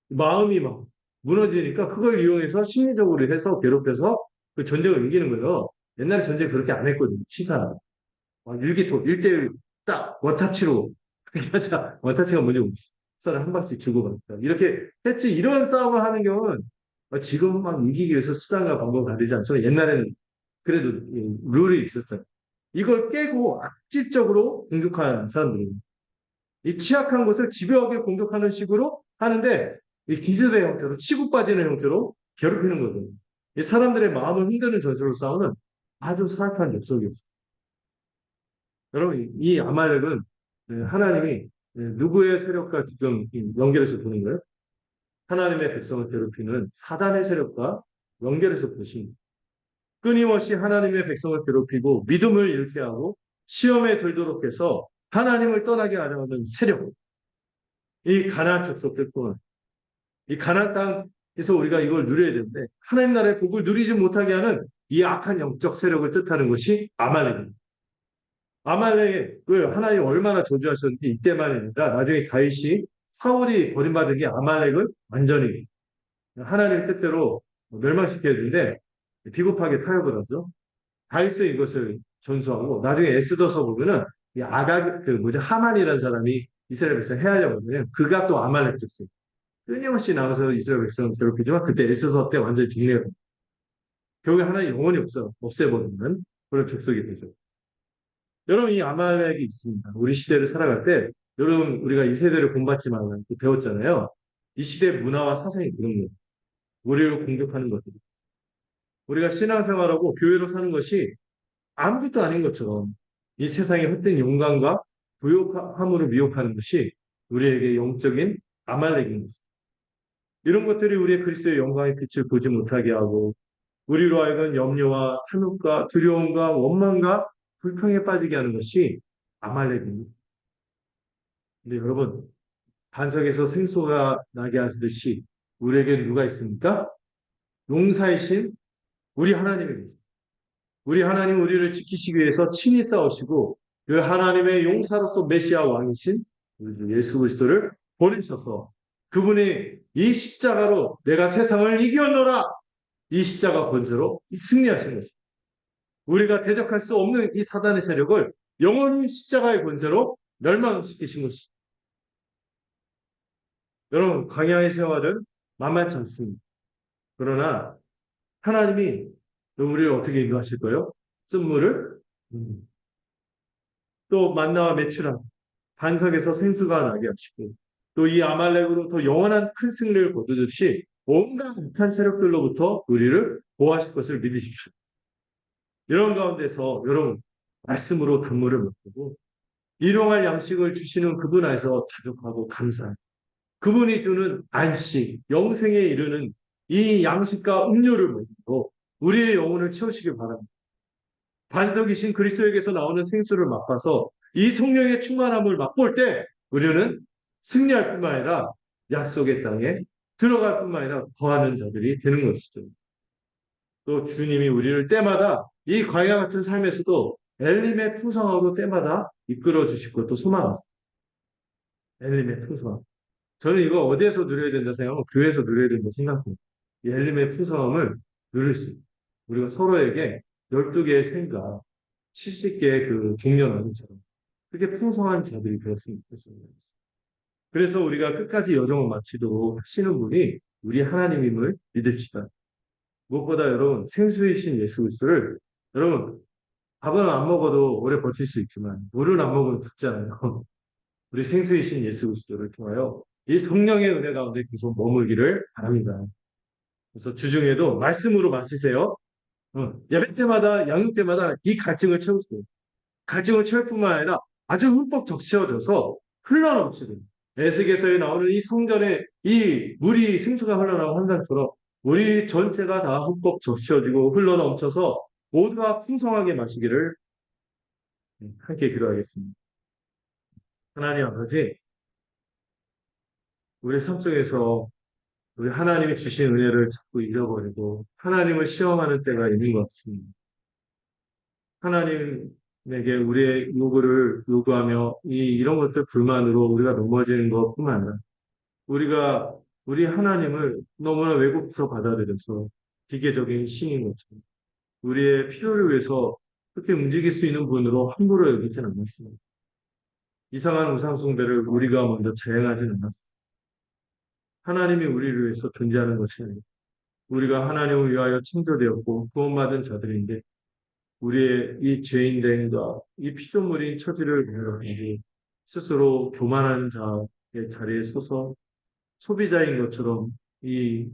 마음이 막 무너지니까 그걸 이용해서 심리적으로 해서 괴롭혀서 그 전쟁을 이기는 거예요. 옛날에 전쟁 그렇게 안 했거든요. 치사. 일기토, 1대1 딱 원타치로. 자, 원타치가 뭔지 서로 한 방씩 주고받다. 이렇게 했지. 이런 싸움을 하는 경우는 지금은 막 이기기 위해서 수단과 방법을 가리지 않죠. 옛날에는 그래도 룰이 있었어요. 이걸 깨고 악질적으로 공격하는 사람들이 이 취약한 것을 집요하게 공격하는 식으로 하는데 이 기습의 형태로 치고 빠지는 형태로 괴롭히는 거거든요. 이 사람들의 마음을 흔드는 전술로 싸우는 아주 사악한 족속이었어요. 여러분, 이 아말렉은 하나님이 누구의 세력과 지금 연결해서 보는 거예요? 하나님의 백성을 괴롭히는 사단의 세력과 연결해서 보신 끊임없이 하나님의 백성을 괴롭히고 믿음을 잃게 하고 시험에 들도록 해서 하나님을 떠나게 하려는 세력, 이 가나안 족속들 또한 이 가나안 땅에서 우리가 이걸 누려야 되는데 하나님 나라의 복을 누리지 못하게 하는 이 악한 영적 세력을 뜻하는 것이 아말렉입니다. 아말렉을 하나님 얼마나 저주하셨는지 이때만이 아니라 나중에 다윗이 사울이 버림받은 게 아말렉을 완전히 하나님의 뜻대로 멸망시켜야 되는데 비겁하게 타협을 하죠. 다윗은 이것을 전수하고 나중에 에스더서 보면은 이 아각 그 뭐지 하만이라는 사람이 이스라엘 백성 해하려고 하면 그가 또 아말렉 족속 끊임없이 나가서 이스라엘 백성을 괴롭히지만 그때 에스더 때 완전히 정리해요. 결국에 하나님 영원히 없애버리는 그런 족속이 되죠. 여러분 이 아말렉이 있습니다. 우리 시대를 살아갈 때 여러분 우리가 이 세대를 본받지만 배웠잖아요. 이 시대 문화와 사상이 그런 거예요. 우리를 공격하는 것들. 우리가 신앙생활하고 교회로 사는 것이 아무것도 아닌 것처럼 이 세상의 헛된 영광과 부욕함으로 미혹하는 것이 우리에게 영적인 아말렉인 것입니다. 이런 것들이 우리의 그리스도의 영광의 빛을 보지 못하게 하고 우리로 하여금 염려와 탐욕과 두려움과 원망과 불평에 빠지게 하는 것이 아말렉입니다. 근데 여러분 반석에서 생수가 나게 하듯이 우리에게 누가 있습니까? 용사이신 우리 하나님이 계십니다. 우리 하나님 우리를 지키시기 위해서 친히 싸우시고 그 하나님의 용사로서 메시아 왕이신 우리 주 예수 그리스도를 보내셔서 그분이 이 십자가로 내가 세상을 이겨노라 이 십자가 권세로 승리하신 것입니다. 우리가 대적할 수 없는 이 사단의 세력을 영원히 십자가의 권세로 멸망시키신 것입니다. 여러분 광야의 생활은 만만치 않습니다. 그러나 하나님이 우리를 어떻게 인도하실 거예요? 쓴물을 또 만나와 메추라 반석에서 생수가 나게 하시고 또 이 아말렉으로 더 영원한 큰 승리를 거두듯이 온갖 악한 세력들로부터 우리를 보호하실 것을 믿으십시오. 이런 가운데서 여러분 말씀으로 단물을 먹고 일용할 양식을 주시는 그분 안에서 자족하고 감사하고 그분이 주는 안식, 영생에 이르는 이 양식과 음료를 먹고 우리의 영혼을 채우시길 바랍니다. 반석이신 그리스도에게서 나오는 생수를 맛봐서 이 성령의 충만함을 맛볼 때 우리는 승리할 뿐만 아니라 약속의 땅에 들어갈 뿐만 아니라 거하는 자들이 되는 것이죠. 또 주님이 우리를 때마다 이 광야 같은 삶에서도 엘림의 풍성함으로 때마다 이끌어 주실 것도 소망합니다. 엘림의 풍성함. 저는 이거 어디에서 누려야 된다 생각하면 교회에서 누려야 된다 생각합니다. 이 엘림의 풍성함을 누릴 수 있습니다. 우리가 서로에게 12개의 생각, 70개의 그 종려 나눔처럼 그렇게 풍성한 자들이 되었으면 좋겠습니다. 그래서 우리가 끝까지 여정을 마치도록 하시는 분이 우리 하나님임을 믿읍시다. 무엇보다 여러분 생수이신 예수 그리스도를 여러분 밥은 안 먹어도 오래 버틸 수 있지만 물은 안 먹으면 죽잖아요. 우리 생수이신 예수 그리스도를 통하여 이 성령의 은혜 가운데 계속 머물기를 바랍니다. 그래서 주중에도 말씀으로 마시세요. 예배 때마다 양육 때마다 이 갈증을 채우세요. 갈증을 채울 뿐만 아니라 아주 흠뻑 적셔져서 흘러넘치는 에스겔서에 나오는 이 성전에 이 물이 생수가 흘러나오는 환상처럼 우리 전체가 다 흠뻑 적셔지고 흘러넘쳐서 모두가 풍성하게 마시기를 함께 기도하겠습니다. 하나님 아버지, 우리 삶 속에서 우리 하나님이 주신 은혜를 자꾸 잃어버리고 하나님을 시험하는 때가 있는 것 같습니다. 하나님에게 우리의 요구를 요구하며 이런 것들 불만으로 우리가 넘어지는 것뿐만 아니라 우리가 우리 하나님을 너무나 왜곡해서 받아들여서 기계적인 신인 것처럼 우리의 필요를 위해서 그렇게 움직일 수 있는 분으로 함부로 여기진 않았습니다. 이상한 우상 숭배를 우리가 먼저 자행하진 않았습니다. 하나님이 우리를 위해서 존재하는 것이 아니고 우리가 하나님을 위하여 창조되었고 구원받은 자들인데 우리의 이 죄인됨과 이 피조물인 처지를 보며 스스로 교만한 자의 자리에 서서 소비자인 것처럼 이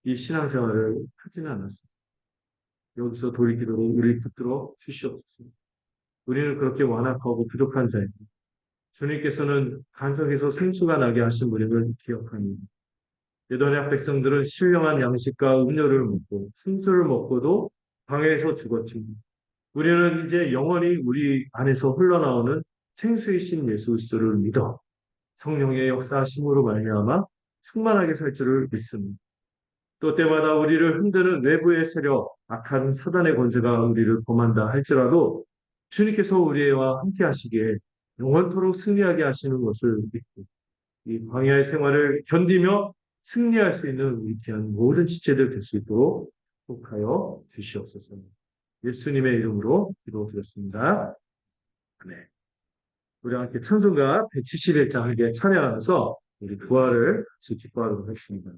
신앙생활을 하지는 않았습니다. 여기서 돌이키도록 우리 붙들어 주시옵소서. 우리는 그렇게 완악하고 부족한 자입니다. 주님께서는 간석에서 생수가 나게 하신 분임을 기억합니다. 예더냐 백성들은 신령한 양식과 음료를 먹고 생수를 먹고도 방에서 죽었지만 우리는 이제 영원히 우리 안에서 흘러나오는 생수이신 예수 그리스도를 믿어 성령의 역사하심으로 말미암아 충만하게 살 줄을 믿습니다. 또 때마다 우리를 흔드는 외부의 세력, 악한 사단의 권세가 우리를 범한다 할지라도 주님께서 우리와 함께 하시기에 영원토록 승리하게 하시는 것을 믿고 이 광야의 생활을 견디며 승리할 수 있는 우리 귀한 모든 지체들 될 수 있도록 축복하여 주시옵소서. 예수님의 이름으로 기도드렸습니다. 네. 우리 함께 찬송가 171장 함께 찬양하면서 우리 부활을 같이 기뻐하도록 하겠습니다.